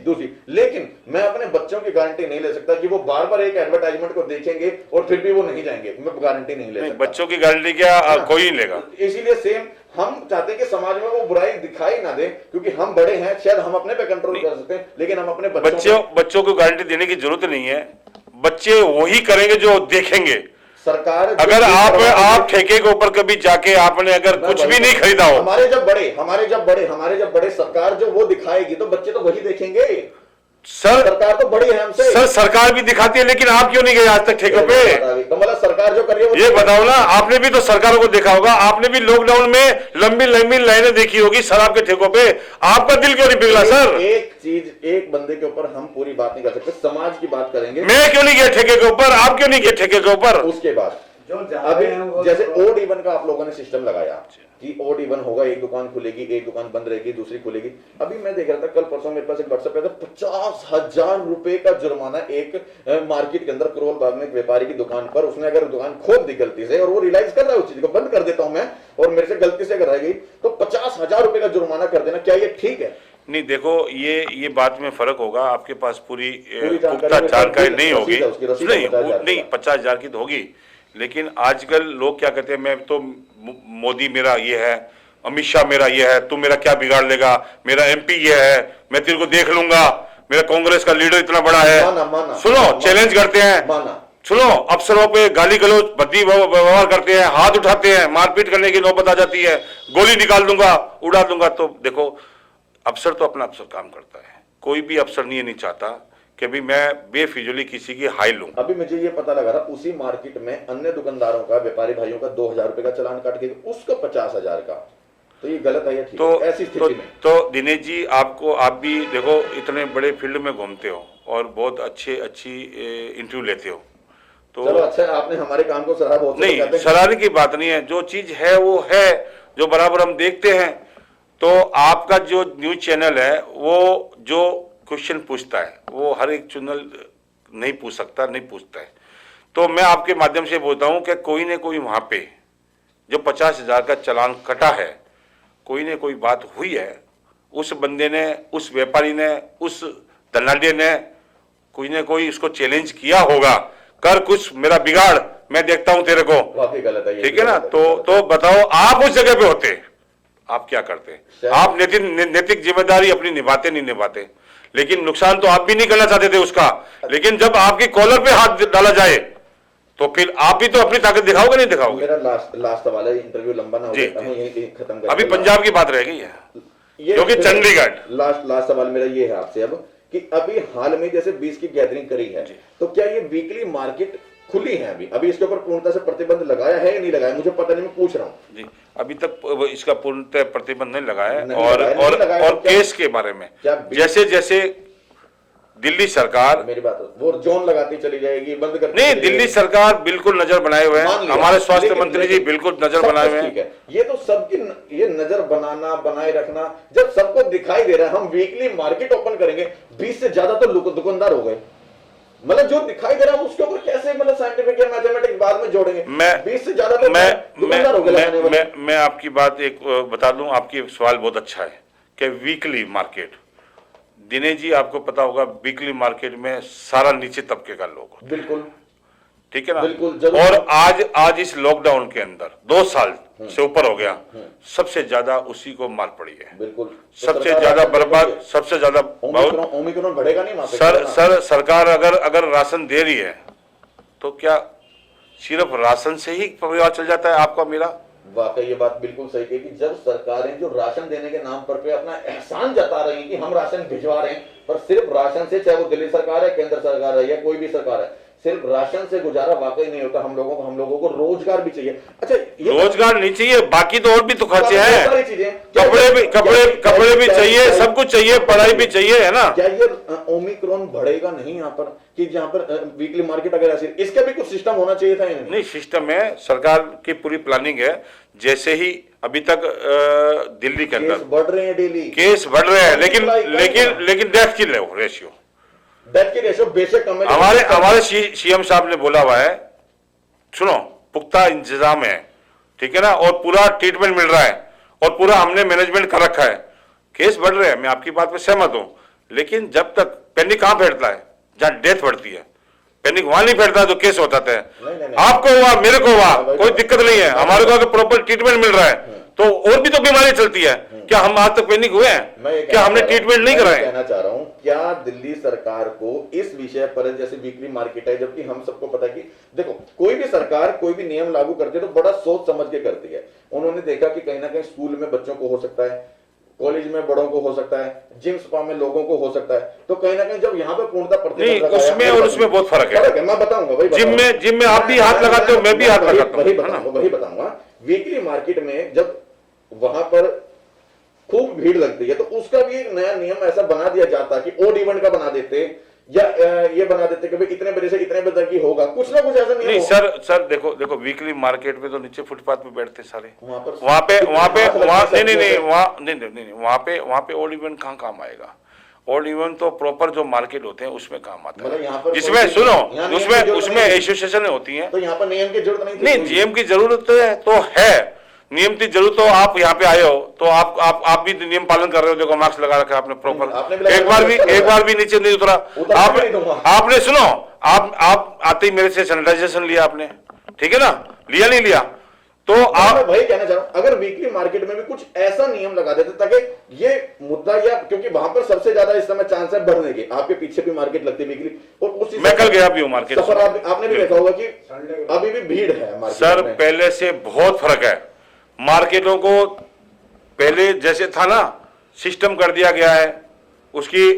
दूसरी, लेकिन मैं अपने बच्चों की गारंटी नहीं ले सकता कि वो बार बार एक एडवर्टाइजमेंट को देखेंगे और फिर भी वो नहीं जाएंगे। मैं गारंटी नहीं ले सकता। बच्चों की गारंटी क्या कोई नहीं लेगा। इसीलिए सेम हम चाहते हैं कि समाज में वो बुराई दिखाई ना दे, क्योंकि हम बड़े हैं, शायद हम अपने पे कंट्रोल कर सकते हैं, लेकिन हम अपने बच्चों को गारंटी देने की जरूरत नहीं है। बच्चे वही करेंगे जो देखेंगे। सरकार अगर आप ठेके के ऊपर कभी जाके आपने अगर कुछ भी नहीं खरीदा हो, हमारे जब बड़े सरकार जो वो दिखाएगी तो बच्चे तो वही देखेंगे। सर सरकार तो बड़ी है हमसे। सर सरकार भी दिखाती है, लेकिन आप क्यों नहीं गए आज तक ठेकों पे? तो मतलब सरकार जो कर रही है ये बताओ ना। आपने भी तो सरकारों को देखा होगा, आपने भी लॉकडाउन में लंबी लाइनें देखी होगी शराब के ठेकों पे। आपका दिल क्यों नहीं पिघला सर? एक बंदे के ऊपर हम पूरी बात नहीं कर सकते, समाज की बात करेंगे। मैं क्यों नहीं गया ठेके के ऊपर? आप क्यों नहीं गए ठेके के ऊपर? उसके बाद जो जा अभी रहे हैं वो जैसे तो- ओड इवन का आप लोगों ने सिस्टम लगाया कि ओड इवन होगा, एक दुकान खुलेगी, एक दुकान बंद रहेगी, दूसरी खुलेगी। अभी मैं देख रहा था कल परसों मेरे पास एक व्हाट्सएप पे था, 50,000 रुपए का जुर्माना एक मार्केट के अंदर करोल बाग में एक व्यापारी की दुकान पर, उसने अगर दुकान खोल दी गलती से और वो रियलाइज कर रहा है उस चीज को, बंद कर देता हूं मैं और मेरे से गलती से अगर रह गई तो 50,000 रुपए का जुर्माना कर देना, क्या ये ठीक है? नहीं देखो, ये बात में फर्क होगा, आपके पास पूरी जानकारी पुख्ता में जानकारी रसीद नहीं है, होगी। उसकी रसीद है नहीं 50,000 नहीं, 50,000 की तो होगी, लेकिन आजकल लोग क्या कहते हैं, मैं तो मोदी मेरा ये है, अमित शाह मेरा ये है, तू मेरा क्या बिगाड़ लेगा, मेरा MP ये है, मैं तेरे को देख लूंगा, मेरा कांग्रेस का लीडर इतना बड़ा है। माना, सुनो, चैलेंज करते हैं, माना, सुनो, अफसरों पे गाली गलौज भद्दी व्यवहार करते हैं, हाथ उठाते हैं, मारपीट करने की नौबत आ जाती है, गोली निकाल दूंगा, उड़ा दूंगा। तो देखो, अफसर तो अपना अफसर काम करता है, कोई भी अफसर ये नहीं चाहता कि भी मैं बेफिजूली किसी की हाई लूं। अभी मुझे ये पता लगा रहा उसी मार्केट में अन्य दुकानदारों का, व्यापारी भाइयों का 2,000 रुपए का चालान काट के उसका 50,000 का, तो ये गलत है या ठीक है? ऐसी स्थिति में तो दिनेश जी, आप भी देखो, इतने बड़े फील्ड में घूमते हो और बहुत अच्छी इंटरव्यू लेते हो, तो चलो अच्छा, आपने हमारे काम को सराहा, बहुत नहीं, सराहने की बात नहीं है, जो चीज है वो है, जो बराबर हम देखते हैं। तो आपका जो न्यूज चैनल है वो जो क्वेश्चन पूछता है वो हर एक चैनल नहीं पूछ सकता, नहीं पूछता है। तो मैं आपके माध्यम से बोलता हूं कि कोई न कोई वहां पे जो 50,000 का चालान कटा है, कोई न कोई बात हुई है, उस बंदे ने, उस व्यापारी ने, उस दलाली ने कोई न कोई उसको चैलेंज किया होगा, कर कुछ मेरा बिगाड़, मैं देखता हूं तेरे को, वाकई गलत है ये, ठीक है ना? गलत है। तो बताओ, आप उस जगह पे होते आप क्या करते? आप नैतिक जिम्मेदारी अपनी निभाते नहीं निभाते, लेकिन नुकसान तो आप भी नहीं करना चाहते थे उसका, लेकिन जब आपकी कॉलर पे हाथ डाला जाए तो फिर आप भी तो अपनी ताकत दिखाओगे, नहीं दिखाओगे? मेरा लास्ट सवाल है, इंटरव्यू लंबा ना हो जी, जाए, यही खत्म कर, अभी पंजाब की बात रह गई है, क्योंकि चंडीगढ़। लास्ट सवाल मेरा ये है आपसे अब कि अभी हाल में जैसे 20 की गैदरिंग करी है, तो क्या ये वीकली मार्केट खुली है? अभी इसके ऊपर पूर्णतः से प्रतिबंध लगाया है या नहीं लगाया? मुझे पता नहीं, मैं पूछ रहा हूँ जी। अभी तक इसका पूर्णतः प्रतिबंध नहीं लगाया है। नहीं और लगाया, नहीं लगाया, और तो क्या- केस के बारे में क्या जैसे जैसे दिल्ली सरकार, मेरी बात वो जोन लगाती चली जाएगी, बंद कर, नहीं, दिल्ली सरकार बिल्कुल नजर बनाए हुए हैं, हमारे स्वास्थ्य मंत्री जी बिल्कुल नजर बनाए हुए हैं। ये तो सबकी ये नजर बनाए रखना, जब सबको दिखाई दे रहा है, हम वीकली मार्केट ओपन करेंगे, 20 से ज्यादा तो दुकानदार हो गए, मतलब जो दिखाई दे रहा है उसके ऊपर कैसे, मतलब साइंटिफिक या मैथमेटिक्स बाद में जोड़ेंगे? 20 से ज्यादा तो दुकानदार हो गए। मैं आपकी बात एक बता दूं, आपकी सवाल बहुत अच्छा है कि वीकली मार्केट, दिनेश जी आपको पता होगा, वीकली मार्केट में सारा नीचे तबके का लोग, बिल्कुल ठीक है ना? बिल्कुल, जरूर। और आज इस लॉकडाउन के अंदर 2 साल से ऊपर हो गया, सबसे ज्यादा उसी को मार पड़ी है, बिल्कुल, सबसे ज्यादा बर्बाद, सबसे ज्यादा ओमिक्रॉन बढ़ेगा नहीं वहां पे? सरकार अगर राशन दे रही है तो क्या सिर्फ राशन से ही परिवार चल जाता है आपका मेरा? वाकई ये बात बिल्कुल सही है कि जब सरकारें जो राशन देने के नाम पर पे अपना एहसान जता रही हैं कि हम राशन भिजवा रहे हैं, पर सिर्फ राशन से, चाहे वो दिल्ली सरकार है, केंद्र सरकार है या कोई भी सरकार है, सिर्फ राशन से गुजारा वाकई नहीं होता। हम लोगों को रोजगार भी चाहिए। अच्छा, रोजगार नहीं चाहिए, बाकी तो और भी तो खर्चे हैं, सारी चीजें, कपड़े भी चाहिए, सब कुछ चाहिए, पढ़ाई भी चाहिए, है ना? क्या ये ओमिक्रॉन बढ़ेगा नहीं यहाँ पर कि जहाँ पर वीकली मार्केट अगर ऐसे, इसका भी कुछ सिस्टम होना चाहिए था? नहीं, सिस्टम है, सरकार की पूरी प्लानिंग है। जैसे ही अभी तक दिल्ली के अंदर बढ़ रहे हैं, डेली केस बढ़ रहे हैं, लेकिन डेथ की रेशियो बेशक कम है। हमारे सीएम साहब ने बोला हुआ है, सुनो, पुख्ता इंतजाम है, ठीक है ना, और पूरा ट्रीटमेंट मिल रहा है और पूरा हमने मैनेजमेंट कर रखा है। केस बढ़ रहे हैं, मैं आपकी बात पे सहमत हूं, लेकिन जब तक पैनिक कहां फैलता है? जहां डेथ बढ़ती है, पैनिक वहां नहीं फैलता तो केस होता है। आपको हुआ, मेरे को हुआ, कोई दिक्कत नहीं है, हमारे को अगर प्रॉपर ट्रीटमेंट मिल रहा है तो और भी तो बीमारी चलती है। क्या हम आज तक पैनिक हुए हैं? क्या हमने ट्रीटमेंट नहीं कराए? कहना चाह रहा हूं, क्या दिल्ली सरकार को इस विषय पर, जैसे वीकली मार्केट है, जबकि हम सबको पता है कि देखो, कोई भी सरकार कोई भी नियम लागू करती है तो बड़ा सोच समझ के करती है। उन्होंने देखा कि कहीं ना कहीं स्कूल में बच्चों को हो सकता है, कॉलेज में बड़ों को हो सकता है, जिम स्पा में लोगों को हो सकता है, तो कहीं ना कहीं जब यहाँ पे पूर्णतः प्रतिबंध लगाया, उसमें और उसमें बहुत फर्क है। मैं बताऊंगा, जिम में आप भी हाथ लगाते हो, मैं भी हाथ लगाता हूँ, वही बताऊंगा। वीकली मार्केट में जब वहां पर खूब भीड़ लगती है तो उसका भी एक नया नियम ऐसा बना दिया जाता कि ओड इवेंट का बना देते, या ये बना देते कि भाई इतने बजे से इतने बजे तक ही होगा, कुछ ना कुछ ऐसा नहीं नहीं होगा। सर देखो वीकली मार्केट में तो नीचे फुटपाथ पे बैठते सारे, वहाँ पर वहाँ पे नहीं वहाँ पे ओल्ड इवेंट कहाँ काम आएगा? ओल्ड इवेंट तो प्रॉपर जो मार्केट होते हैं उसमें काम आता मतलब यहाँ है, पर जिसमें कोई- सुनो यहाँ नियम की जरूरत उसमें नहीं थी। एसोसिएशन होती हैं। तो यहाँ पर नियम की जरूरत नहीं थी। नहीं, नियम की जरूरत है, नियम की जरूरत तो आप यहाँ पे आए हो तो आप भी नियम पालन कर रहे हो। देखो मास्क लगा रखा है आपने आपने भी प्रॉपर, लगा रखा है। एक बार भी नीचे नहीं उतरा। उतरने नहीं दूंगा। आपने सुनो, आप आते ही मेरे से सैनिटाइजेशन लिया आपने, ठीक है ना? लिया नहीं लिया? तो मैं आप वही कहना चाह रहा हूं, अगर वीकली मार्केट में भी कुछ ऐसा नियम लगा देते ताकि ये मुद्दा, या क्योंकि वहां पर सबसे ज्यादा इस समय चांस है बढ़ने के, आपके पीछे भी मार्केट लगती है वीकली, और उस मैं कल गया भी हूँ मार्केट। सफर आपने भी देखा होगा कि अभी भी भीड़ है मार्केट सर में। पहले से बहुत फर्क है। मार्केटों को पहले जैसे था ना, सिस्टम कर दिया गया है, उसकी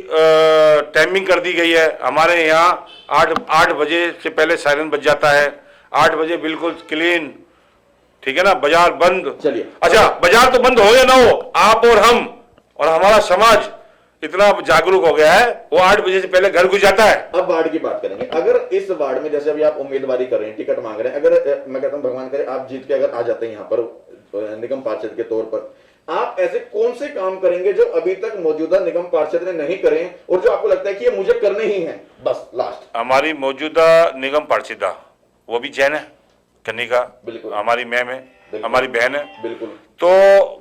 टाइमिंग कर दी गई है। हमारे यहाँ 8 बजे से पहले सायरन बज जाता है, 8 बजे बिल्कुल क्लीन, ठीक है ना? बाजार बंद। चलिए। अच्छा, बाजार तो बंद हो या ना हो, आप और हम और हमारा समाज इतना जागरूक हो गया है, वो 8 बजे से पहले घर घुस जाता है। अब वार्ड की बात करेंगे। अगर इस वार्ड में जैसे अभी आप उम्मीदवारी कर रहे हैं, टिकट मांग रहे हैं, अगर मैं कहता हूं भगवान करे आप जीत के अगर आ जाते हैं यहाँ पर निगम पार्षद के तौर पर, आप ऐसे कौन से काम करेंगे जो अभी तक मौजूदा निगम पार्षद ने नहीं करे और जो आपको लगता है कि ये मुझे करने ही हैं? बस लास्ट। हमारी मौजूदा निगम पार्षदा वो भी जैन है, कन्निका, बिल्कुल। हमारी मैम है, बिल्कुल। हमारी बहन है। बिल्कुल। तो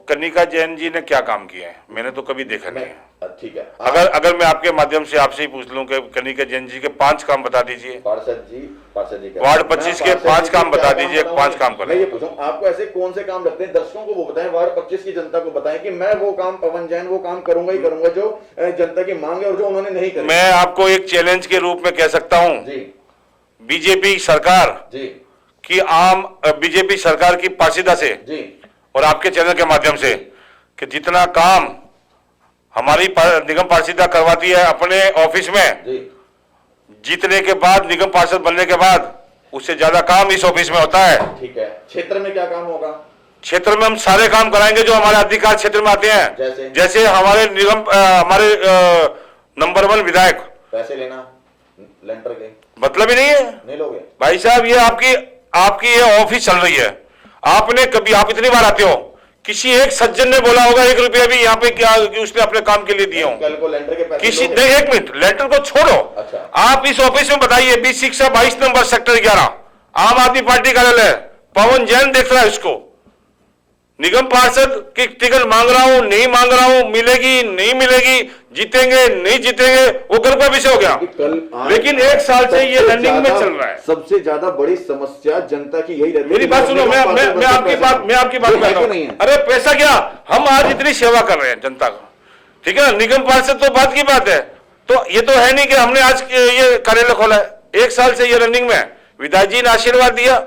कन्निका जैन जी ने क्या काम किए हैं मैंने तो कभी देखा नहीं है। ठीक है। अगर मैं आपके माध्यम से आपसे ही पूछ लूं कि कन्निका जैन जी के 5 काम बता दीजिए। पार्षद जी वार्ड 25 के 5 काम बता दीजिए, 5 काम मैं करें। ये पूछूं, आपको ऐसे कौन से काम लगते हैं, दर्शकों को वो बताएं, वार्ड 25 की जनता को बताएं कि मैं वो काम, पवन जैन वो काम करूंगा ही करूंगा जो जनता की मांग है और जो उन्होंने नहीं करी। मैं आपको एक चैलेंज के रूप में कह सकता हूं, जी बीजेपी सरकार जी की बीजेपी सरकार की पार्षदा से जी और आपके चैनल के माध्यम से कि जितना काम हमारी निगम पार्षदा करवाती है अपने ऑफिस में, जी जीतने के बाद, निगम पार्षद बनने के बाद, उससे ज्यादा काम इस ऑफिस में होता है। ठीक है। क्षेत्र में क्या काम होगा? क्षेत्र में हम सारे काम कराएंगे जो हमारे अधिकार क्षेत्र में आते हैं। जैसे हमारे हमारे नंबर 1 विधायक, पैसे लेना लेंटर के मतलब ही नहीं है नहीं लोगे भाई साहब। ये आपकी ये ऑफिस चल रही है, आपने कभी, आप इतनी बार आते हो, किसी एक सज्जन ने बोला होगा 1 रुपया भी यहाँ पे क्या उसने अपने काम के लिए दिया हो? कल को लेंटर के पैसे किसी लोगे? नहीं, 1 मिनट, लेटर को छोड़ो। अच्छा। आप इस ऑफिस में बताइए, 20 शिक्षा 22 नंबर सेक्टर 11 आम आदमी पार्टी कार्यालय, पवन जैन देख रहा है इसको। निगम पार्षद की टिकट मांग रहा हूं, नहीं मांग रहा हूं, मिलेगी नहीं मिलेगी, जीतेंगे नहीं जीतेंगे, वो घर का विषय हो गया। लेकिन 1 साल से ये रनिंग में चल रहा है। सबसे ज्यादा बड़ी समस्या जनता की यही रहती है। मेरी बात सुनो, मैं आपकी बात कर रहा हूं। अरे पैसा क्या, हम आज इतनी सेवा कर रहे हैं जनता को, ठीक है ना? निगम पार्षद तो बात की बात है, तो ये तो है नहीं कि हमने आज ये कार्यालय खोला है। 1 साल से ये रनिंग में, विधायक जी ने आशीर्वाद दिया,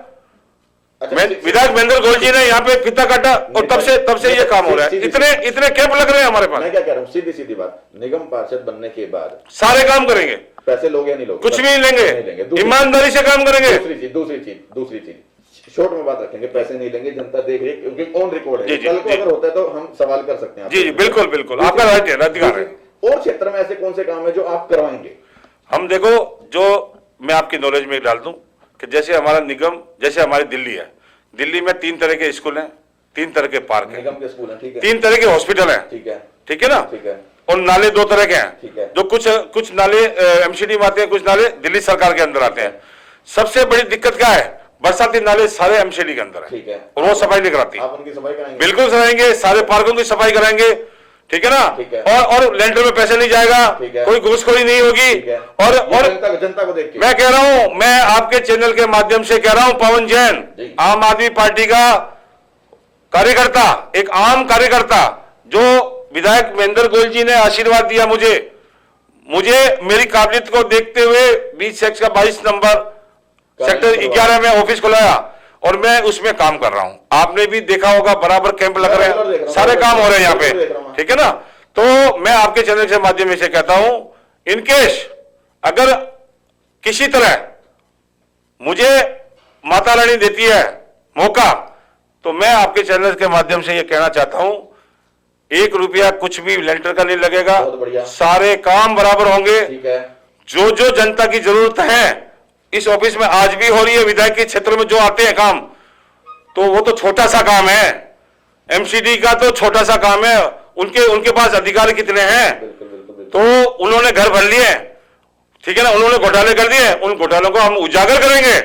विधायक महेंद्र गोयल जी ने यहाँ पे फीता काटा, और तब से ये काम हो रहा है। इतने कैंप लग रहे हैं हमारे पास। मैं क्या कह रहा हूँ, सीधी सीधी बात, निगम पार्षद बनने के बाद सारे काम करेंगे, पैसे लोगे या नहीं लोगे? कुछ भी नहीं लेंगे, ईमानदारी से काम करेंगे। दूसरी चीज शॉर्ट में बात रखेंगे, पैसे नहीं लेंगे, जनता देख रही है क्योंकि ऑन रिकॉर्ड है। जी, जी, कल को जी। अगर होता है तो हम सवाल कर सकते हैं। जी बिल्कुल आपका राइट है, अधिकार है। और क्षेत्र में ऐसे कौन से काम है जो आप करवाएंगे? हम देखो, जो मैं आपकी नॉलेज में डाल दूं कि जैसे हमारा निगम, जैसे हमारी दिल्ली है, दिल्ली में 3 तरह के स्कूल हैं, 3 तरह के पार्क हैं, निगम के स्कूल हैं, ठीक है, 3 तरह के हॉस्पिटल हैं, ठीक है ना? ठीक है। और नाले 2 तरह के ठीक हैं, है। जो कुछ नाले एमसीडी में आते हैं, कुछ नाले दिल्ली सरकार के अंदर आते हैं। सबसे बड़ी दिक्कत क्या है, बरसाती नाले सारे एमसीडी के अंदर ठीक है, है। और वो सफाई नहीं कराती। आप उनकी सफाई कराएंगे? बिल्कुल कराएंगे, सारे पार्कों की सफाई कराएंगे, ठीक है ना? ठीक है। और लेंटर में पैसे नहीं जाएगा, ठीक है। कोई घूसखोरी नहीं होगी। ठीक है। और जनता को देख के मैं कह रहा हूं, मैं आपके चैनल के माध्यम से कह रहा हूं, पवन जैन जी। आम आदमी पार्टी का कार्यकर्ता, एक आम कार्यकर्ता, जो विधायक महेंद्र गोयल जी ने आशीर्वाद दिया मुझे मेरी काबिलियत को देखते हुए 20 सेक्टर 22 नंबर सेक्टर 11 में ऑफिस खुलाया, और मैं उसमें काम कर रहा हूं। आपने भी देखा होगा, बराबर कैंप लग रहे हैं, सारे काम हो रहे हैं यहाँ पे, ठीक है ना? तो मैं आपके चैनल के माध्यम से कहता हूं, इनकेस अगर किसी तरह मुझे माता रानी देती है मौका, तो मैं आपके चैनल के माध्यम से यह कहना चाहता हूं, 1 रुपया कुछ भी लेंटर का नहीं लगेगा, बहुत बढ़िया। सारे काम बराबर होंगे। ठीक है। जो जो जनता की जरूरत है इस ऑफिस में आज भी हो रही है। विधायक के क्षेत्र में जो आते हैं काम, तो वो तो छोटा सा काम है, एमसीडी का तो छोटा सा काम है। उनके पास अधिकार कितने हैं? तो उन्होंने घर भर लिए, ठीक है ना, उन्होंने घोटाले कर दिए, उन घोटालों को हम उजागर करेंगे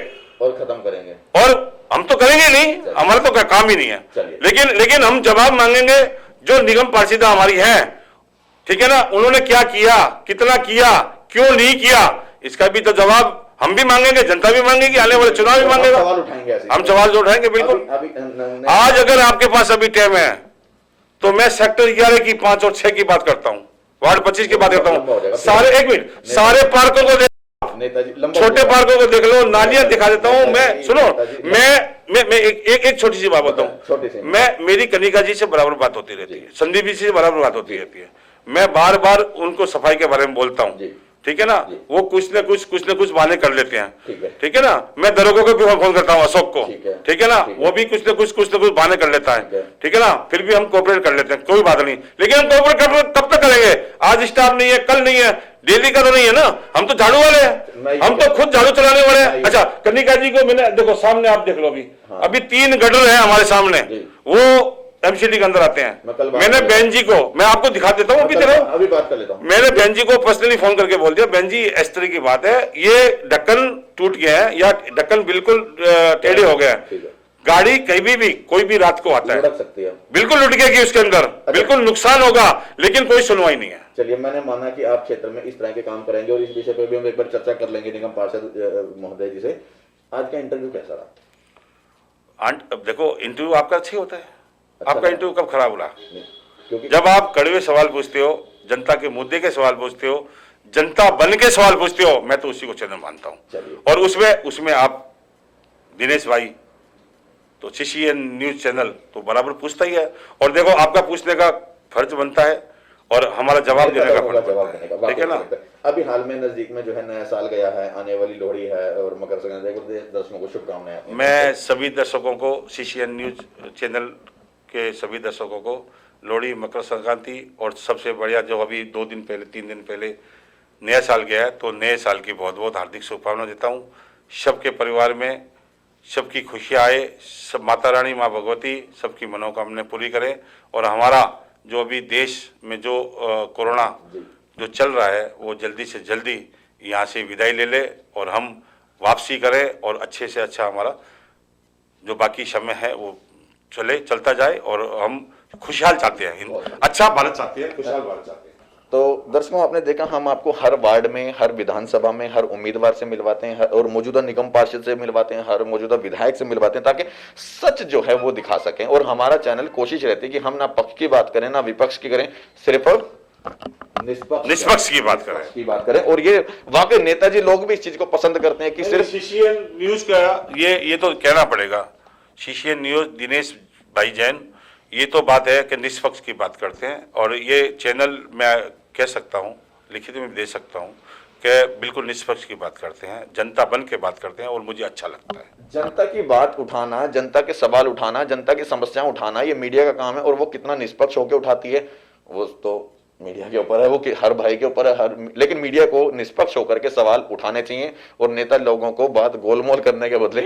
और खत्म करेंगे। और हम तो करेंगे नहीं, हमारा तो काम ही नहीं है। चलिए। लेकिन हम जवाब मांगेंगे जो निगम पार्षदा हमारी है, ठीक है ना, उन्होंने क्या किया, कितना किया, क्यों नहीं किया, इसका भी तो जवाब हम भी मांगेंगे, जनता भी मांगेगी, आने वाले चुनाव भी मांगेगा। सवाल उठाएंगे ऐसे। हम सवाल जो उठाएंगे बिल्कुल। आज अगर आपके पास अभी टाइम है तो मैं सेक्टर 11 की 5 और 6 की बात करता हूं, वार्ड 25 की बात करता हूं। सारे, एक मिनट, सारे पार्कों को नेताजी, छोटे पार्कों को देख लो, नालियां दिखा देता हूं मैं। सुनो, मैं एक छोटी सी बात बताता हूं। मेरी कनिका जी से बराबर बात होती रहती है, संदीप जी से बराबर बात होती रहती है। मैं बार बार उनको सफाई के बारे में बोलता हूं, ठीक है ना, वो कुछ न कुछ बहाने कर लेते हैं, ठीक है ना। मैं दरोगा को भी फोन करता हूँ, अशोक को, ठीक है ना, वो भी कुछ न कुछ बहाने कर लेता है, ठीक है ना। फिर भी हम कोऑपरेट कर लेते हैं, कोई बात नहीं। लेकिन हम कोऑपरेट कब तक करेंगे? आज स्टाफ नहीं है, कल नहीं है, डेली का तो नहीं है ना। हम तो झाड़ू वाले हैं, हम तो खुद झाड़ू चलाने वाले हैं। अच्छा, कनिका जी को मैंने देखो सामने, आप देख लो, अभी 3 गटर है हमारे सामने, वो एमसीडी के अंदर आते हैं। मैंने बहन जी को, मैं आपको दिखा देता हूँ, अभी बात कर लेता हूँ। मैंने बहन जी को पर्सनली फोन करके बोल दिया, बहन जी इस तरह की बात है, ये ढक्कन टूट गया है या ढक्कन बिल्कुल टेढ़े हो गए हैं, गाड़ी कहीं भी कोई भी रात को आता है, सकती है, बिल्कुल लुट गएगी उसके अंदर, बिल्कुल नुकसान होगा, लेकिन कोई सुनवाई नहीं है। चलिए, मैंने माना कि आप क्षेत्र में इस तरह के काम करेंगे और इस विषय पर भी हम एक बार चर्चा कर लेंगे निगम पार्षद महोदय जी से। आज का इंटरव्यू कैसा रहा? देखो, इंटरव्यू आपका अच्छा होता है। आपका इंटरव्यू कब खराब हुआ? क्योंकि जब आप कड़वे सवाल पूछते हो, जनता के मुद्दे के सवाल पूछते हो, जनता बन के सवाल पूछते हो, मैं तो उसी को चैनल मानता हूं। और उसमें आप दिनेश भाई तो सीसीएन न्यूज चैनल तो बराबर पूछता ही है। और देखो, आपका पूछने का फर्ज बनता है और हमारा जवाब देने का फर्ज बनता है, ठीक है ना। अभी हाल में नजदीक में जो है नया साल गया है, आने वाली लोहड़ी है और मकर संक्रांति, दर्शकों को शुभकामनाएं। मैं सभी दर्शकों को, सीसीएन न्यूज चैनल के सभी दर्शकों को लोहड़ी, मकर संक्रांति और सबसे बढ़िया जो अभी 2 दिन पहले 3 दिन पहले नया साल गया है, तो नए साल की बहुत बहुत हार्दिक शुभकामनाएं देता हूं। सबके परिवार में सबकी खुशियां आए, सब माता रानी माँ भगवती सबकी मनोकामनाएं पूरी करे और हमारा जो अभी देश में जो कोरोना जो चल रहा है वो जल्दी से जल्दी यहाँ से विदाई ले ले और हम वापसी करें और अच्छे से अच्छा हमारा जो बाकी समय है वो चलता जाए और हम खुशहाल चाहते हैं, अच्छा भारत चाहते हैं, खुशहाल भारत चाहते हैं। तो दर्शकों, आपने देखा हम आपको हर वार्ड में, हर विधानसभा में, हर उम्मीदवार से मिलवाते हैं और मौजूदा निगम पार्षद से मिलवाते हैं, हर मौजूदा विधायक से मिलवाते हैं, ताकि सच जो है वो दिखा सकें। और हमारा चैनल कोशिश रहती है कि हम ना पक्ष की बात करें ना विपक्ष की करें, सिर्फ और निष्पक्ष की बात करें। और ये वाकई नेताजी लोग भी इस चीज को पसंद करते हैं कि सिर्फ सीसीएन न्यूज का ये तो कहना पड़ेगा, सीसीएन न्यूज दिनेश भाई जैन, ये तो बात है कि निष्पक्ष की बात करते हैं। और ये चैनल मैं कह सकता हूँ, लिखित में दे सकता हूँ कि बिल्कुल निष्पक्ष की बात करते हैं, जनता बन के बात करते हैं और मुझे अच्छा लगता है। जनता की बात उठाना, जनता के सवाल उठाना, जनता की समस्याएं उठाना, ये मीडिया का काम है। और वो कितना निष्पक्ष होकर उठाती है वो तो मीडिया के ऊपर है, वो कि हर भाई के ऊपर है, लेकिन मीडिया को निष्पक्ष होकर के सवाल उठाने चाहिए और नेता लोगों को बात गोलमोल करने के बदले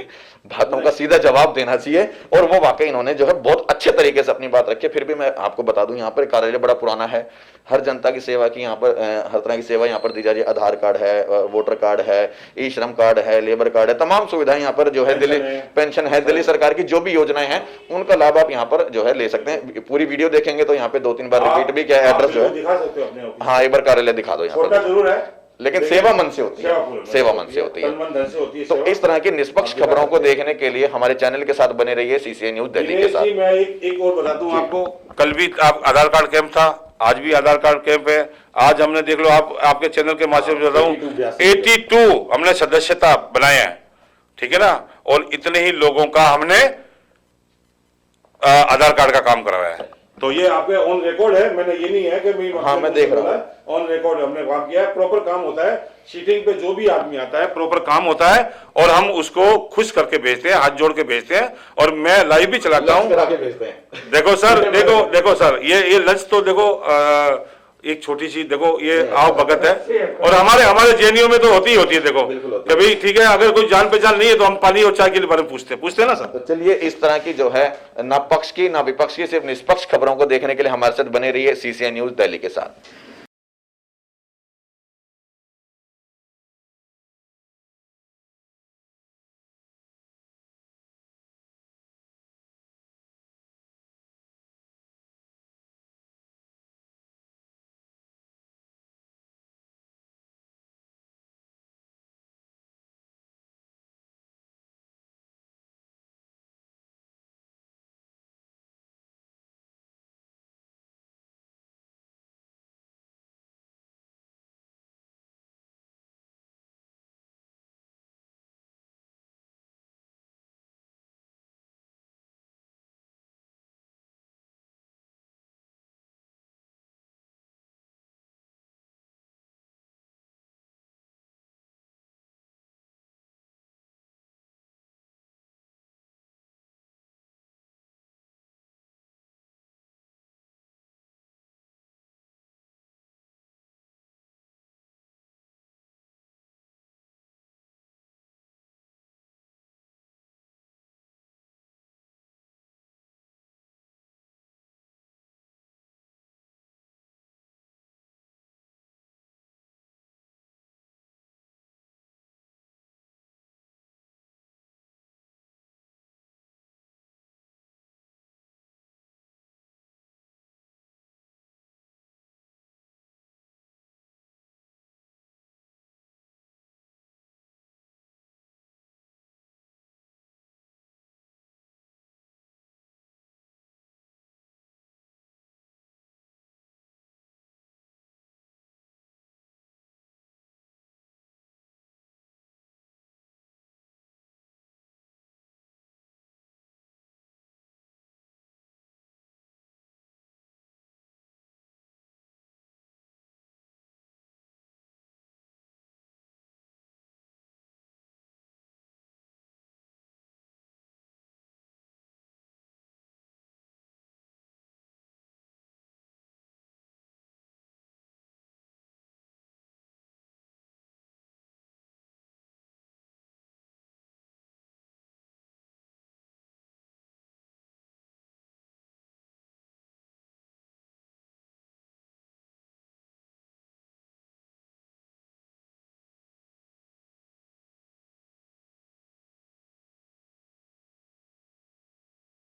बातों का सीधा जवाब देना चाहिए। और वो वाकई इन्होंने जो है बहुत अच्छे तरीके से अपनी बात रखी है। फिर भी मैं आपको बता दूं, यहाँ पर कार्यालय बड़ा पुराना है, हर जनता की सेवा की यहाँ पर हर तरह की सेवा यहाँ पर दी जा रही है। आधार कार्ड है, वोटर कार्ड है, ई श्रम कार्ड है, लेबर कार्ड है, तमाम सुविधाएं यहाँ पर जो है, दिल्ली पेंशन है, दिल्ली सरकार की जो भी योजनाएं हैं उनका लाभ आप यहाँ पर जो है ले सकते हैं। पूरी वीडियो देखेंगे तो यहाँ पे 2-3 बार रिपीट भी किया है। एड्रेस जो है, हाँ, एक बार कार्यालय दिखा दो यहाँ पर, जरूर है, लेकिन सेवा मन से होती है, सेवा मन से होती है। तो इस तरह की निष्पक्ष खबरों को देखने के लिए हमारे चैनल के साथ बने रहिए, सीसीएन न्यूज दिल्ली के साथ। मैं एक और बता दूं आपको, कल भी आप आधार कार्ड कैंप था, आज भी आधार कार्ड कैंप है। आज हमने देख लो, आपके चैनल के माध्यम से बताऊं, 82 हमने सदस्यता बनाए हैं, ठीक है ना। और इतने ही लोगों का हमने आधार कार्ड का काम करवाया है। तो ये आपके ऑन रिकॉर्ड है, मैंने ये नहीं है कि हाँ, मैं देख रहा हूँ, ऑन रिकॉर्ड हमने काम किया है। प्रॉपर काम होता है, सीटिंग पे जो भी आदमी आता है प्रॉपर काम होता है और हम उसको खुश करके भेजते हैं, हाथ जोड़ के भेजते हैं। और मैं लाइव भी चलाता हूँ। देखो सर, देखो सर, ये लंच तो देखो एक छोटी सी देखो ये आओ भगत है, और हमारे जेएनयू में तो होती है देखो, बिल्कुल होती है। कभी ठीक है अगर कोई जान पहचान नहीं है तो हम पानी और चाय के बारे में पूछते हैं ना सर। तो चलिए, इस तरह की जो है ना पक्ष की ना विपक्ष की, सिर्फ निष्पक्ष खबरों को देखने के लिए हमारे साथ बने रहिए CCN न्यूज दिल्ली के साथ।